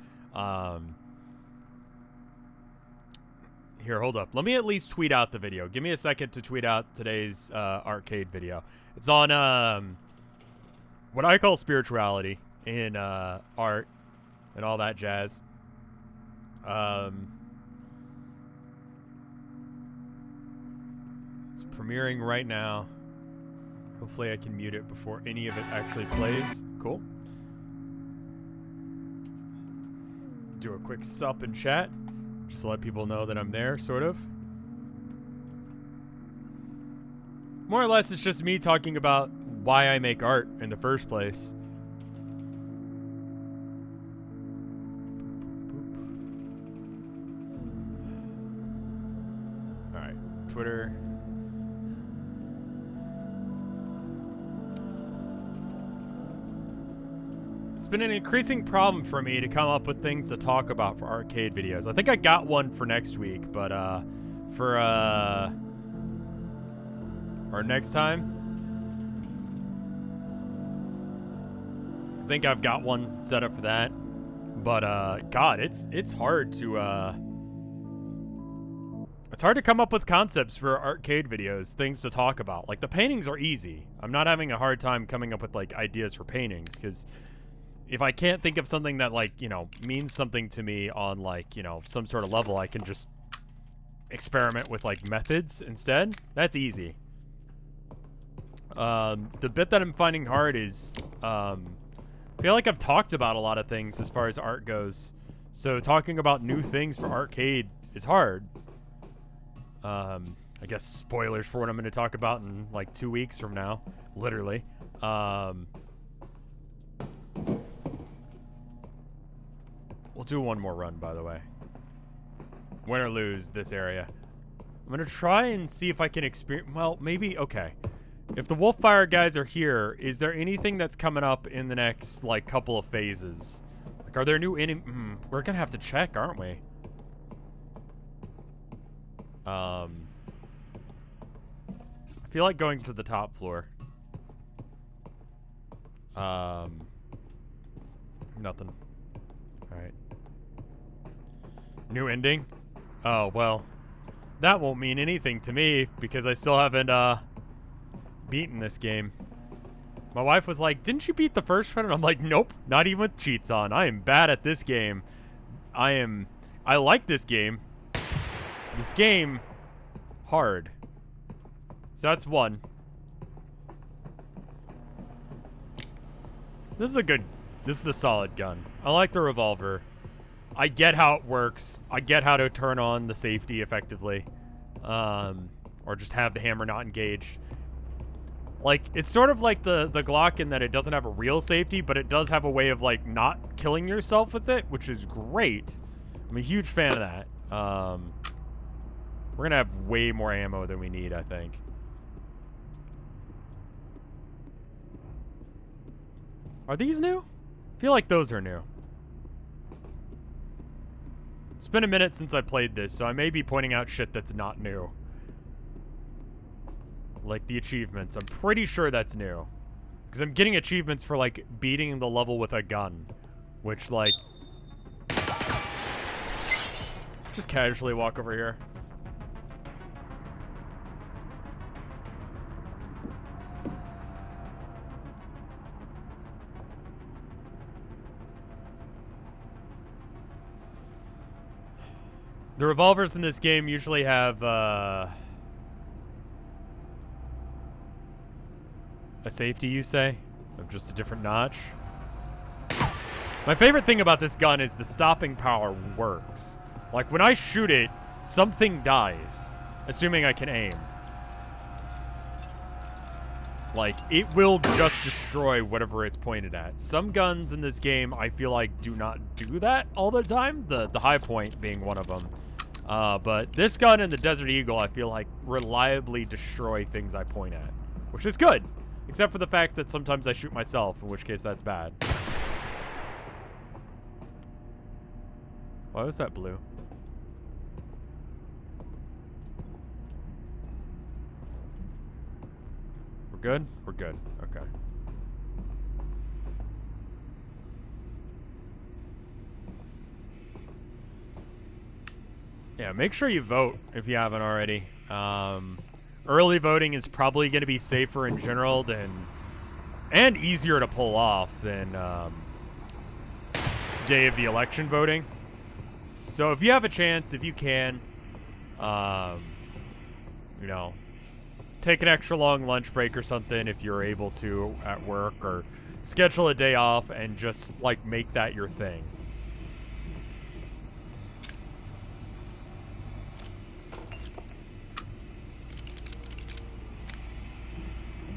Here, hold up. Let me at least tweet out the video. Give me a second to tweet out today's arcade video. It's on what I call spirituality in art and all that jazz. It's premiering right now. Hopefully I can mute it before any of it actually plays. Cool. Do a quick sup in chat. Just to let people know that I'm there, sort of. More or less, it's just me talking about why I make art in the first place. Alright, Twitter. It's been an increasing problem for me to come up with things to talk about for arcade videos. I think I got one for next week, but for or next time, I think I've got one set up for that. But God, it's hard to come up with concepts for arcade videos, things to talk about. Like the paintings are easy. I'm not having a hard time coming up with like ideas for paintings, because if I can't think of something that, like, you know, means something to me on, like, you know, some sort of level, I can just experiment with, like, methods instead. That's easy. The bit that I'm finding hard is, I feel like I've talked about a lot of things as far as art goes. So talking about new things for arcade is hard. I guess spoilers for what I'm going to talk about in like 2 weeks from now, literally. We'll do one more run, by the way. Win or lose this area. I'm going to try and see if I can experience... Well, maybe... Okay. If the Wolffire guys are here, is there anything that's coming up in the next, like, couple of phases? Like, are there new we're going to have to check, aren't we? I feel like going to the top floor. Nothing. Alright. New ending? Oh, well. That won't mean anything to me, because I still haven't, beaten this game. My wife was like, didn't you beat the first one? And I'm like, nope, not even with cheats on. I am bad at this game. I like this game. This game, hard. So that's one. This is a solid gun. I like the revolver. I get how it works. I get how to turn on the safety effectively. Or just have the hammer not engaged. Like, it's sort of like the Glock in that it doesn't have a real safety, but it does have a way of, like, not killing yourself with it, which is great. I'm a huge fan of that. We're gonna have way more ammo than we need, I think. Are these new? I feel like those are new. It's been a minute since I played this, so I may be pointing out shit that's not new. Like the achievements. I'm pretty sure that's new. Because I'm getting achievements for, like, beating the level with a gun. Which, like... Just casually walk over here. The revolvers in this game usually have, a safety, you say? Of just a different notch? My favorite thing about this gun is the stopping power works. Like, when I shoot it, something dies. Assuming I can aim. Like, it will just destroy whatever it's pointed at. Some guns in this game, I feel like, do not do that all the time. The high point being one of them. But this gun and the Desert Eagle, I feel like, reliably destroy things I point at. Which is good. Except for the fact that sometimes I shoot myself, in which case that's bad. Why was that blue? We're good? We're good. Okay. Yeah, make sure you vote if you haven't already. Early voting is probably going to be safer in general than, and easier to pull off than day of the election voting. So if you have a chance, if you can, you know, take an extra long lunch break or something if you're able to at work, or schedule a day off and just, like, make that your thing.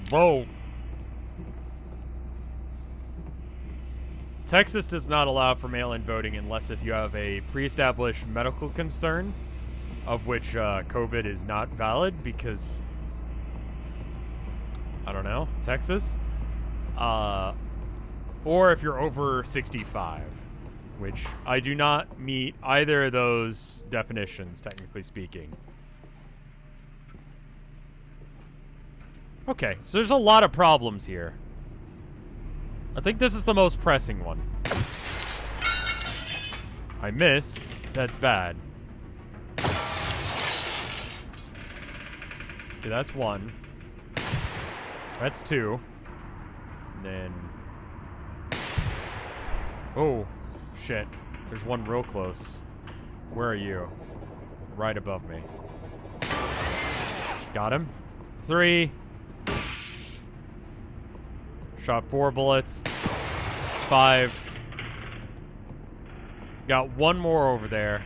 Whoa. Texas does not allow for mail-in voting unless if you have a pre-established medical concern, of which COVID is not valid because, I don't know, Texas? Or if you're over 65, which I do not meet either of those definitions, technically speaking. Okay, so there's a lot of problems here. I think this is the most pressing one. I missed. That's bad. Okay, that's one. That's two. And then... Oh, shit. There's one real close. Where are you? Right above me. Got him. 3. Shot 4 bullets. 5. Got one more over there.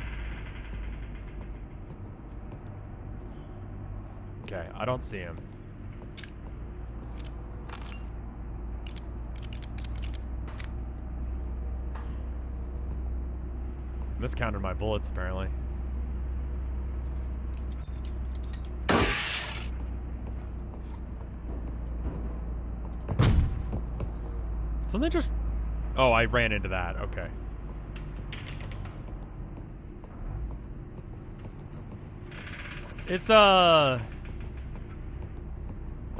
Okay, I don't see him. Miscounted my bullets, apparently. Something just... Oh, I ran into that. Okay. It's, I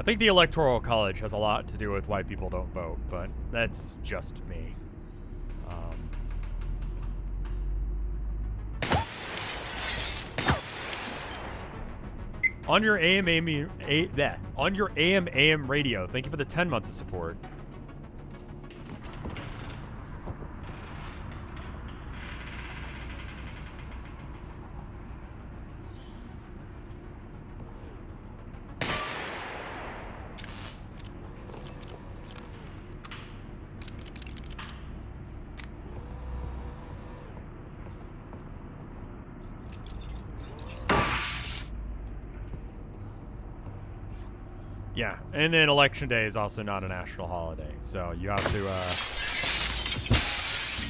think the Electoral College has a lot to do with why people don't vote, but that's just me. On your on your AM radio, thank you for the 10 months of support. Yeah, and then Election Day is also not a national holiday, so you have to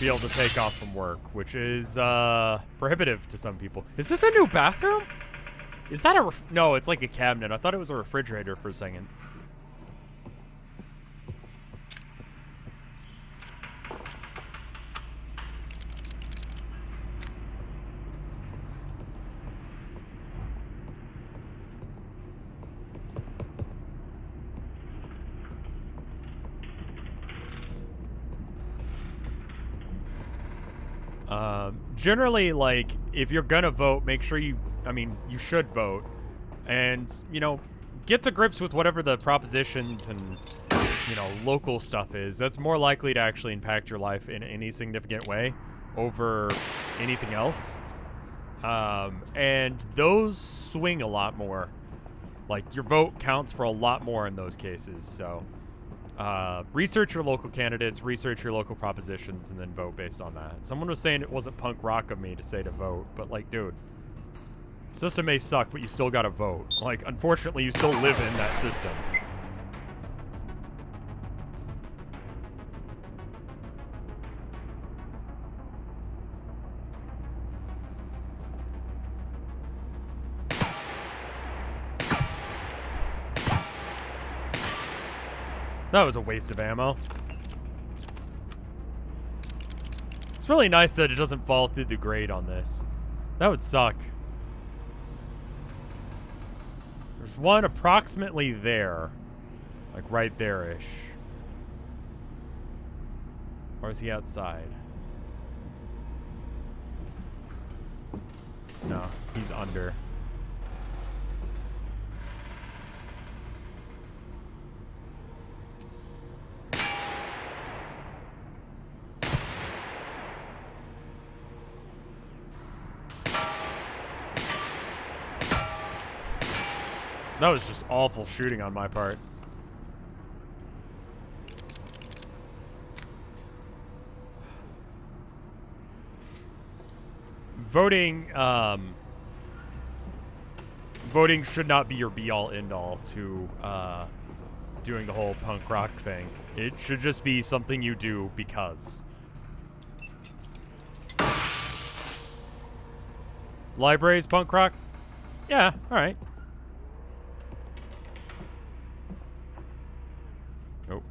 be able to take off from work, which is prohibitive to some people. Is this a new bathroom? Is that a no, it's like a cabinet. I thought it was a refrigerator for a second. Generally, like, if you're gonna vote, make sure you should vote. And, you know, get to grips with whatever the propositions and, you know, local stuff is. That's more likely to actually impact your life in any significant way over anything else. And those swing a lot more. Like, your vote counts for a lot more in those cases, so... research your local candidates, research your local propositions, and then vote based on that. Someone was saying it wasn't punk rock of me to say to vote, but like, dude, system may suck, but you still gotta vote. Like, unfortunately, you still live in that system. That was a waste of ammo. It's really nice that it doesn't fall through the grate on this. That would suck. There's one approximately there. Like right there-ish. Or is he outside? No, he's under. That was just awful shooting on my part. Voting, voting should not be your be-all, end-all to, doing the whole punk rock thing. It should just be something you do because. Libraries, punk rock? Yeah, alright. Oh,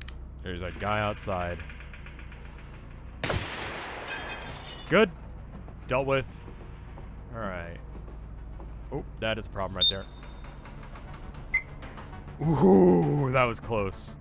there's a guy outside. Good. Dealt with. Alright. Oh, that is a problem right there. Ooh, that was close.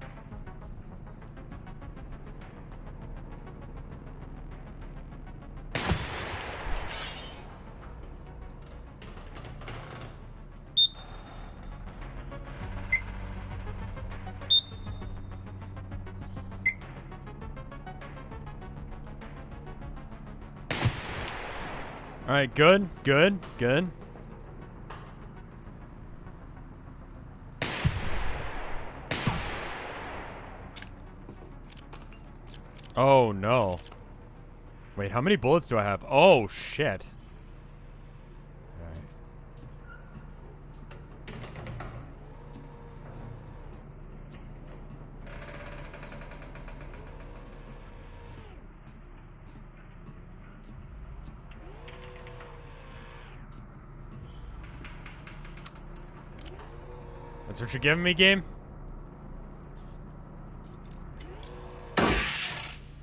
All right, good, good, good. Oh, no. Wait, how many bullets do I have? Oh, shit. Alright. That's what you're giving me, game?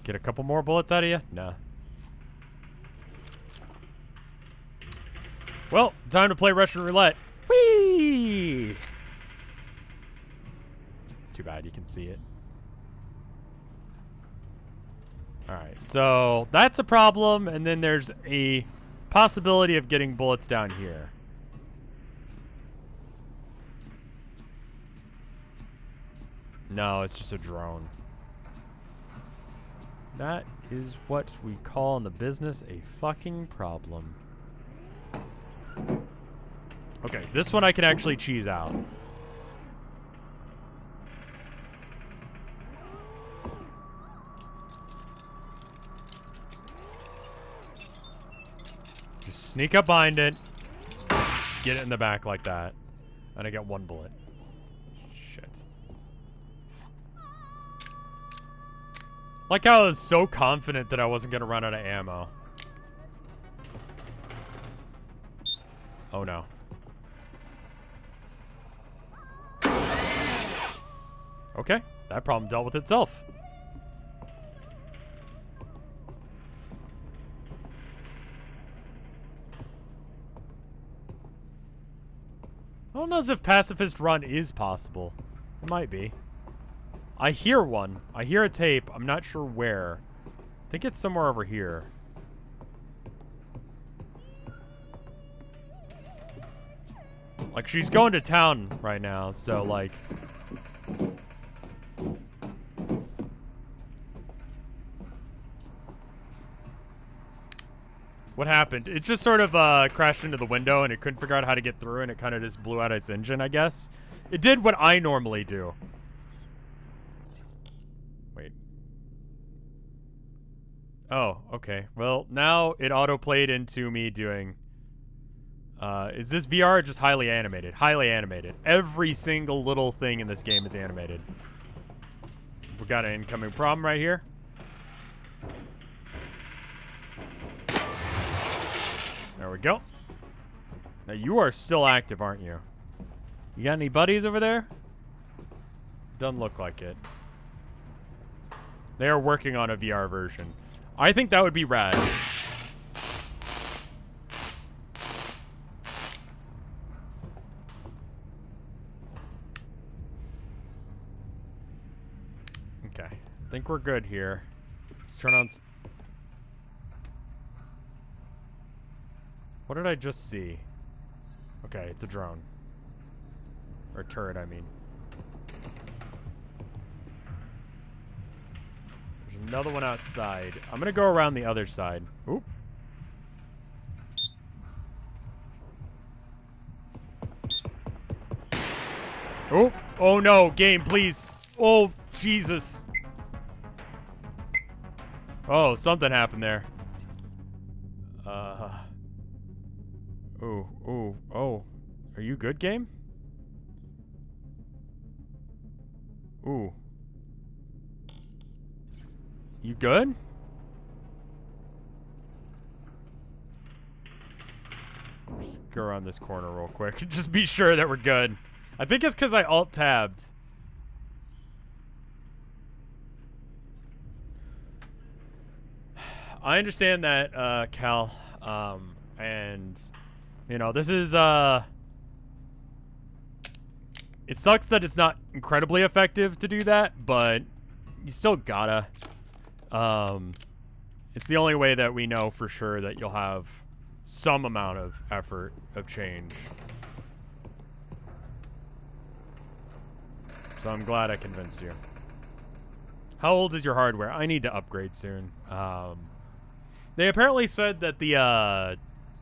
Get a couple more bullets out of you? Nah. Well, time to play Russian roulette. Whee! It's too bad you can see it. Alright, so that's a problem, and then there's a possibility of getting bullets down here. No, it's just a drone. That is what we call in the business a fucking problem. Okay, this one I can actually cheese out. Just sneak up behind it. Get it in the back like that. And I get one bullet. Shit. Like how I was so confident that I wasn't gonna run out of ammo. Oh no. Okay, that problem dealt with itself. I don't know as if pacifist run is possible. It might be. I hear one. I hear a tape. I'm not sure where. I think it's somewhere over here. Like, she's going to town right now, so, like... What happened? It just sort of crashed into the window and it couldn't figure out how to get through and it kind of just blew out its engine, I guess. It did what I normally do. Wait. Oh, okay. Well, now it auto-played into me doing... is this VR just highly animated? Highly animated. Every single little thing in this game is animated. We got an incoming problem right here. There we go. Now you are still active, aren't you? You got any buddies over there? Doesn't look like it. They are working on a VR version. I think that would be rad. Okay. I think we're good here. Let's turn on... What did I just see? Okay, it's a drone. Or turret, I mean. There's another one outside. I'm gonna go around the other side. Oop. Oh, oh no, game, please. Oh, Jesus. Oh, something happened there. Ooh, ooh, oh. Are you good, game? Ooh. You good? Just go around this corner real quick. Just be sure that we're good. I think it's because I alt-tabbed. I understand that, Cal. And... You know, this is, it sucks that it's not incredibly effective to do that, but you still gotta. It's the only way that we know for sure that you'll have some amount of effort of change. So I'm glad I convinced you. How old is your hardware? I need to upgrade soon. They apparently said that the,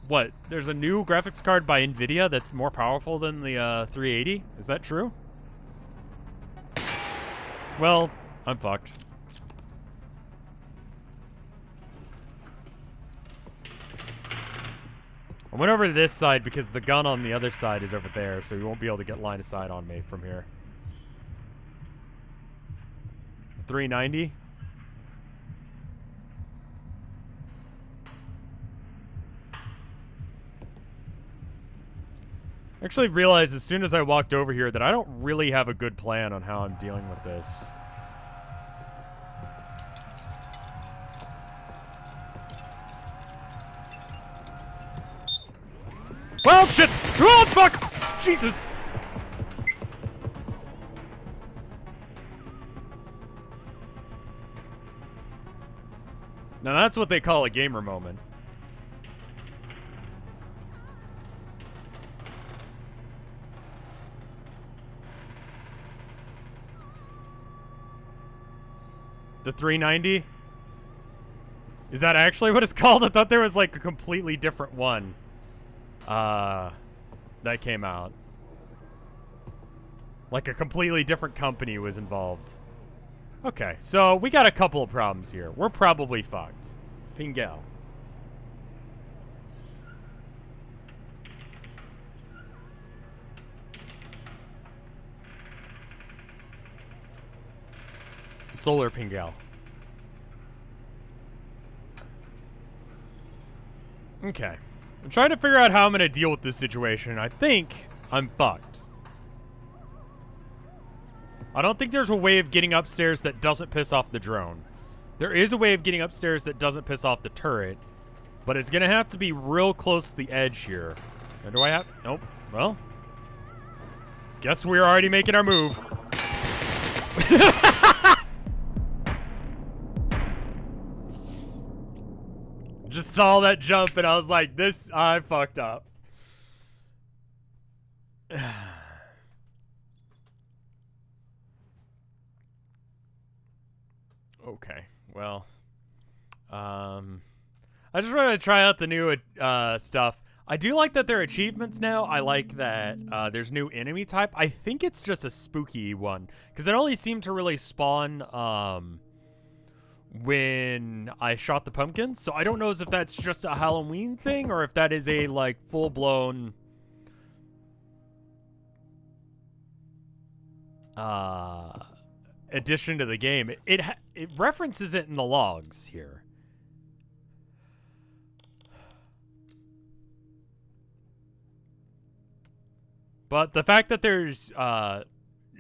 what? There's a new graphics card by NVIDIA that's more powerful than the 380? Is that true? Well, I'm fucked. I went over to this side because the gun on the other side is over there, so you won't be able to get line of sight on me from here. 390? I actually realized as soon as I walked over here that I don't really have a good plan on how I'm dealing with this. Well, shit! Oh, fuck! Jesus! Now that's what they call a gamer moment. The 390? Is that actually what it's called? I thought there was like a completely different one. That came out. Like a completely different company was involved. Okay, so we got a couple of problems here. We're probably fucked. Pingel. Solar Pingel. Okay. I'm trying to figure out how I'm going to deal with this situation. I think I'm fucked. I don't think there's a way of getting upstairs that doesn't piss off the drone. There is a way of getting upstairs that doesn't piss off the turret, but it's going to have to be real close to the edge here. Or do I have... Nope. Well, guess we're already making our move. Just saw that jump and I was like, this, I fucked up. Okay, well, I just want to try out the new stuff. I do like that there are achievements now. I like that there's new enemy type. I think it's just a spooky one because it only seemed to really spawn when I shot the pumpkins. So I don't know if that's just a Halloween thing or if that is a like full-blown addition to the game. It references it in the logs here. But the fact that there's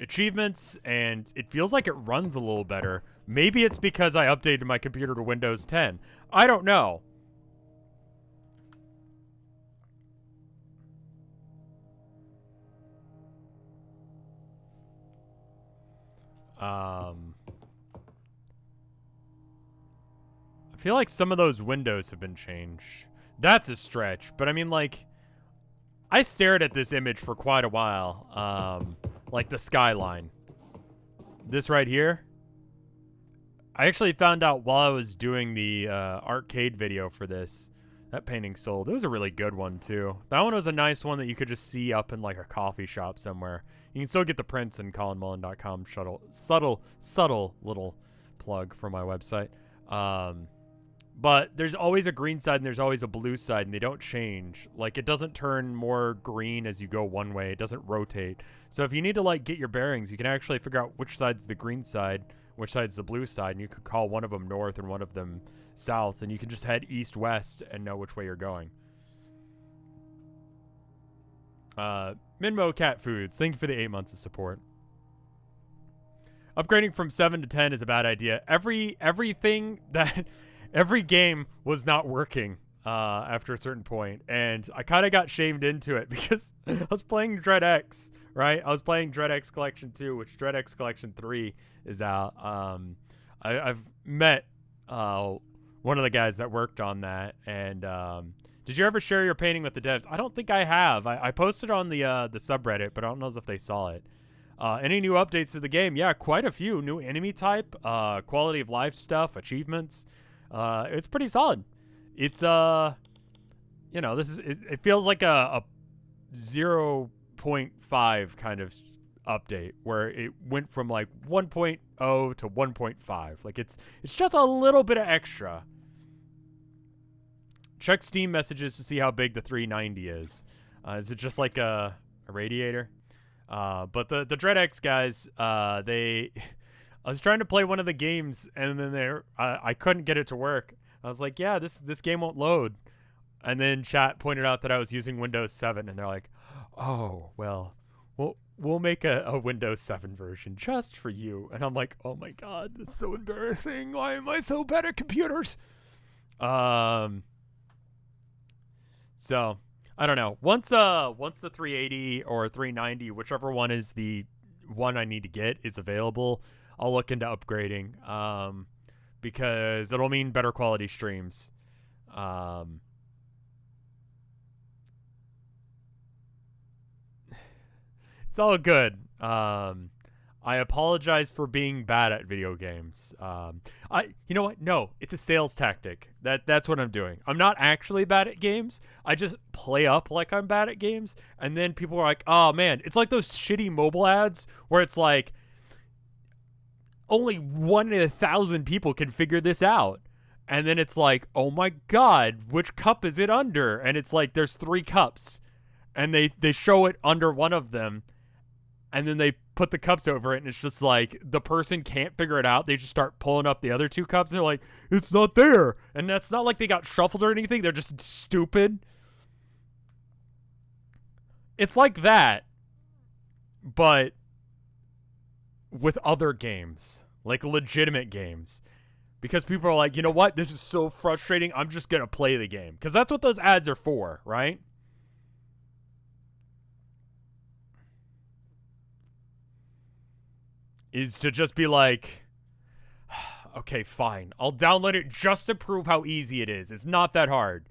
achievements and it feels like it runs a little better. Maybe it's because I updated my computer to Windows 10. I don't know. I feel like some of those windows have been changed. That's a stretch, but I mean, like, I stared at this image for quite a while. Like the skyline. This right here. I actually found out while I was doing the arcade video for this. That painting sold. It was a really good one, too. That one was a nice one that you could just see up in, like, a coffee shop somewhere. You can still get the prints in colinmullen.com. Subtle little plug for my website. But there's always a green side and there's always a blue side, and they don't change. Like, it doesn't turn more green as you go one way. It doesn't rotate. So if you need to, like, get your bearings, you can actually figure out which side's the green side, which side's the blue side, and you could call one of them north and one of them south, and you can just head east-west and know which way you're going. Minmo Cat Foods, thank you for the 8 months of support. Upgrading from 7 to 10 is a bad idea. Everything that... Every game was not working after a certain point, and I kind of got shamed into it because I was playing Dread X, right? I was playing Dread X Collection 2, which Dread X Collection 3 is out. I've met one of the guys that worked on that, and did you ever share your painting with the devs? I don't think I have. I posted on the subreddit, but I don't know if they saw it. Any new updates to the game? Yeah, quite a few. New enemy type, quality of life stuff, achievements. It's pretty solid. It's you know, it feels like a 0.5 kind of update where it went from like 1.0 to 1.5. Like it's just a little bit of extra. check Steam messages to see how big the 390 is. Is it just like a radiator? But the DreadX guys, they, I was trying to play one of the games, and then I couldn't get it to work. I was like, yeah, this game won't load. And then chat pointed out that I was using Windows 7, and they're like, oh, well, we'll make a Windows 7 version just for you. And I'm like, oh my god, that's so embarrassing. Why am I so bad at computers? So I don't know. Once the 380 or 390, whichever one is the one I need to get, is available, I'll look into upgrading. Because it'll mean better quality streams. It's all good. I apologize for being bad at video games. You know what? No, it's a sales tactic. That's what I'm doing. I'm not actually bad at games. I just play up like I'm bad at games, and then people are like, "Oh man," it's like those shitty mobile ads where it's like, only 1 in 1,000 people can figure this out. And then it's like, oh my god, which cup is it under? And it's like, there's 3 cups. And they show it under one of them. And then they put the cups over it. And it's just like, the person can't figure it out. They just start pulling up the other 2 cups. And they're like, it's not there. And that's not like they got shuffled or anything. They're just stupid. It's like that. But with other games, like legitimate games, because people are like, you know what, this is so frustrating, I'm just gonna play the game, because that's what those ads are for, right? Is to just be like, okay, fine, I'll download it just to prove how easy it is. It's not that hard.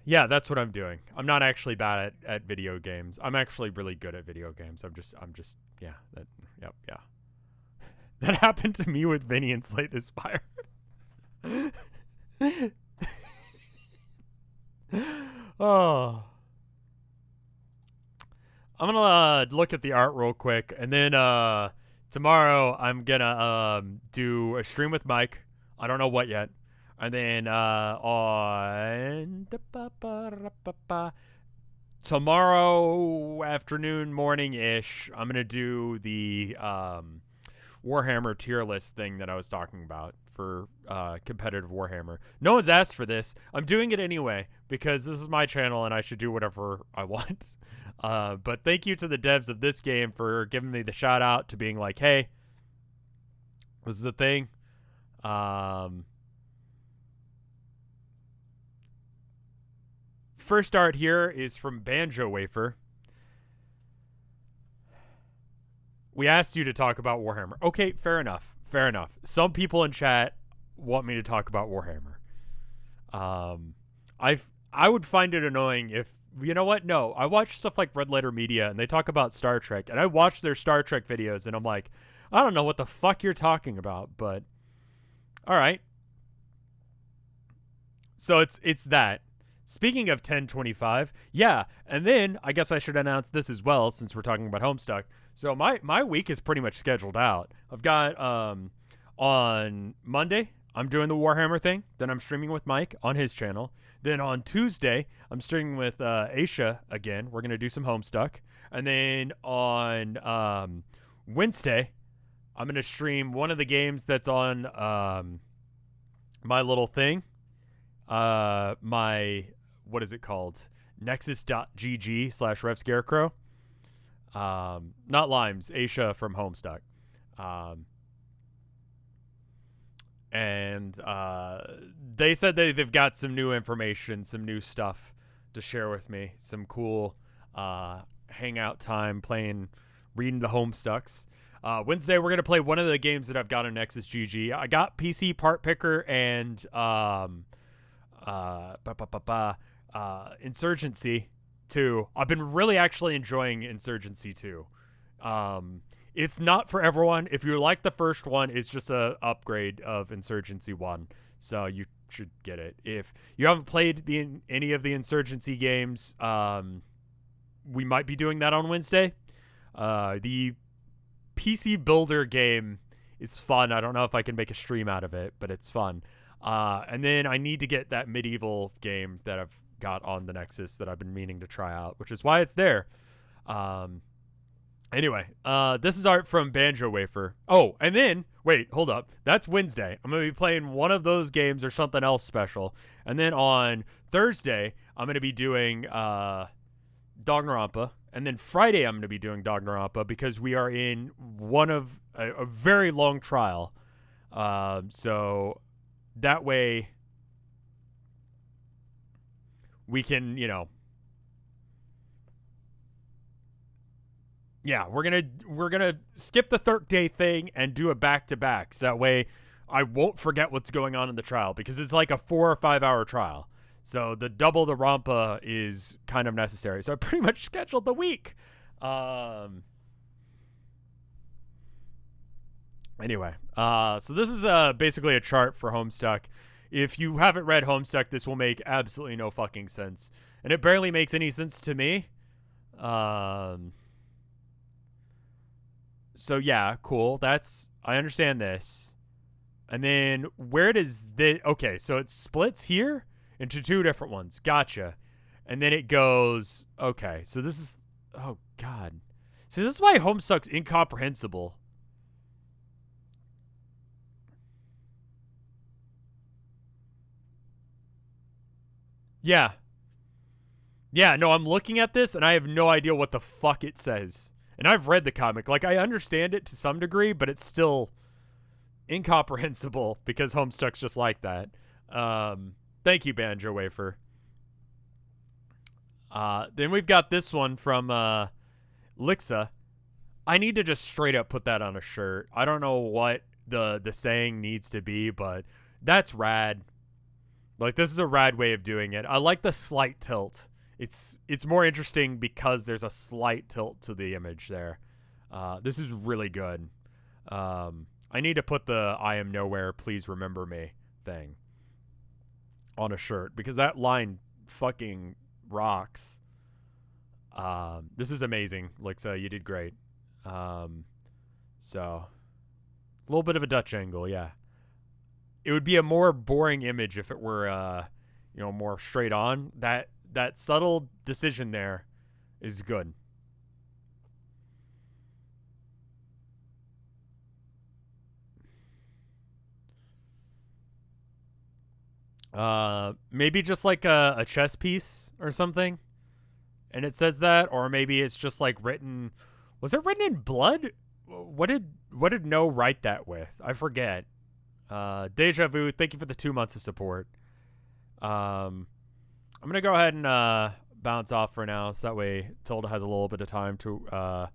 Yeah, that's what I'm doing. I'm not actually bad at video games. I'm actually really good at video games. I'm just, yeah, yeah. That happened to me with Vinny and Slay the Spire. Oh. I'm gonna look at the art real quick, and then tomorrow I'm gonna do a stream with Mike. I don't know what yet. And then on tomorrow afternoon, morning-ish, I'm going to do the Warhammer tier list thing that I was talking about for competitive Warhammer. No one's asked for this. I'm doing it anyway because this is my channel and I should do whatever I want. But thank you to the devs of this game for giving me the shout out to being like, hey, this is a thing. First art here is from Banjo Wafer. We asked you to talk about Warhammer. Okay, fair enough. Fair enough. Some people in chat want me to talk about Warhammer. I would find it annoying if, you know what? No, I watch stuff like Red Letter Media and they talk about Star Trek, and I watch their Star Trek videos and I'm like, I don't know what the fuck you're talking about, but all right. So it's that. Speaking of 1025, yeah, and then I guess I should announce this as well since we're talking about Homestuck. So my week is pretty much scheduled out. I've got on Monday I'm doing the Warhammer thing. Then I'm streaming with Mike on his channel. Then on Tuesday I'm streaming with Aisha again. We're gonna do some Homestuck, and then on Wednesday I'm gonna stream one of the games that's on my little thing. My, what is it called? Nexus.gg/RevScarecrow. Not Limes, Aisha from Homestuck. And they said they've got some new information, some new stuff to share with me. Some cool hangout time reading the Homestucks. Wednesday, we're going to play one of the games that I've got on Nexus GG. I got PC Part Picker and Insurgency 2. I've been really actually enjoying Insurgency 2. It's not for everyone. If you like the first one, it's just a upgrade of Insurgency 1, so you should get it. If you haven't played any of the Insurgency games, we might be doing that on Wednesday. The PC Builder game is fun. I don't know if I can make a stream out of it, but it's fun. And then I need to get that medieval game that I've got on the Nexus that I've been meaning to try out, which is why it's there. Anyway, this is art from Banjo Wafer. Oh, and then, wait, hold up. That's Wednesday. I'm going to be playing one of those games or something else special. And then on Thursday, I'm going to be doing Danganronpa. And then Friday, I'm going to be doing Danganronpa because we are in one of a very long trial. So that way we can, yeah, we're gonna skip the 30-day thing and do a back-to-back. So that way I won't forget what's going on in the trial because it's like a 4 or 5 hour trial. So the double the Rampa is kind of necessary. So I pretty much scheduled the week. Anyway, so this is basically a chart for Homestuck. If you haven't read Homestuck, this will make absolutely no fucking sense. And it barely makes any sense to me. So yeah, cool. I understand this. And then where does this... Okay, so it splits here into 2 different ones. Gotcha. And then it goes... Okay, so this is... Oh, God. See, this is why Homestuck's incomprehensible. Yeah. Yeah, no, I'm looking at this, and I have no idea what the fuck it says. And I've read the comic. Like, I understand it to some degree, but it's still incomprehensible because Homestuck's just like that. Thank you, Banjo Wafer. Then we've got this one from Lixa. I need to just straight up put that on a shirt. I don't know what the saying needs to be, but that's rad. Like, this is a rad way of doing it. I like the slight tilt. It's more interesting because there's a slight tilt to the image there. This is really good. I need to put the I am nowhere, please remember me thing on a shirt because that line fucking rocks. This is amazing, Lixa. You did great. So, a little bit of a Dutch angle, yeah. It would be a more boring image if it were, more straight on. That subtle decision there is good. Maybe just like a chess piece or something, and it says that, or maybe it's just like written. Was it written in blood? What did No write that with? I forget. Deja Vu, thank you for the 2 months of support. I'm gonna go ahead and bounce off for now, so that way Tilda has a little bit of time to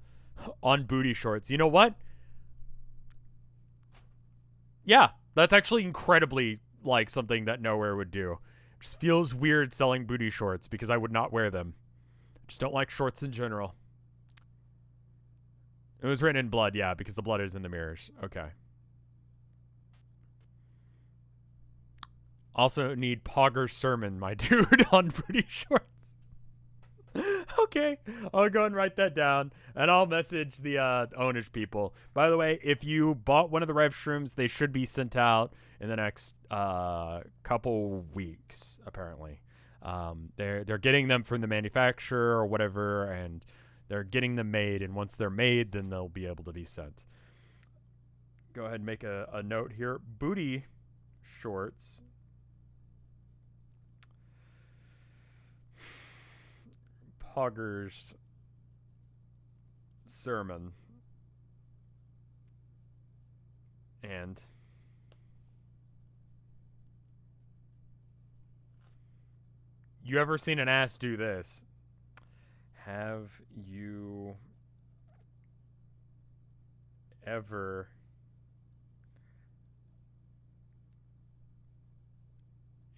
on booty shorts. You know what? Yeah, that's actually incredibly like something that Nowhere would do. It just feels weird selling booty shorts because I would not wear them. Just don't like shorts in general. It was written in blood, yeah, because the blood is in the mirrors. Okay. Also need Pogger's sermon, my dude, on booty shorts. Okay, I'll go and write that down, and I'll message the ownage people. By the way, if you bought one of the Rev Shrooms, they should be sent out in the next couple weeks, apparently. They're getting them from the manufacturer or whatever, and they're getting them made, and once they're made, then they'll be able to be sent. Go ahead and make a note here. Booty shorts. Pogger's sermon. And you ever seen an ass do this? Have you ever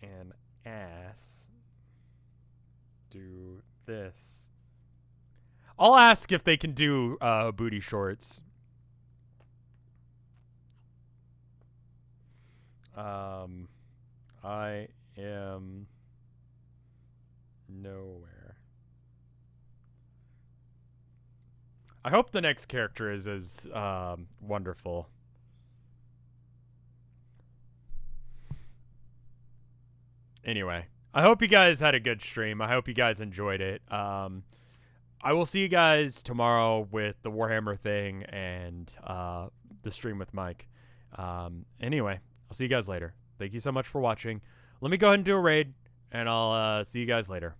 an ass do this? I'll ask if they can do booty shorts. I am nowhere. I hope the next character is as wonderful. Anyway, I hope you guys had a good stream. I hope you guys enjoyed it. I will see you guys tomorrow with the Warhammer thing and the stream with Mike. Anyway, I'll see you guys later. Thank you so much for watching. Let me go ahead and do a raid, and I'll see you guys later.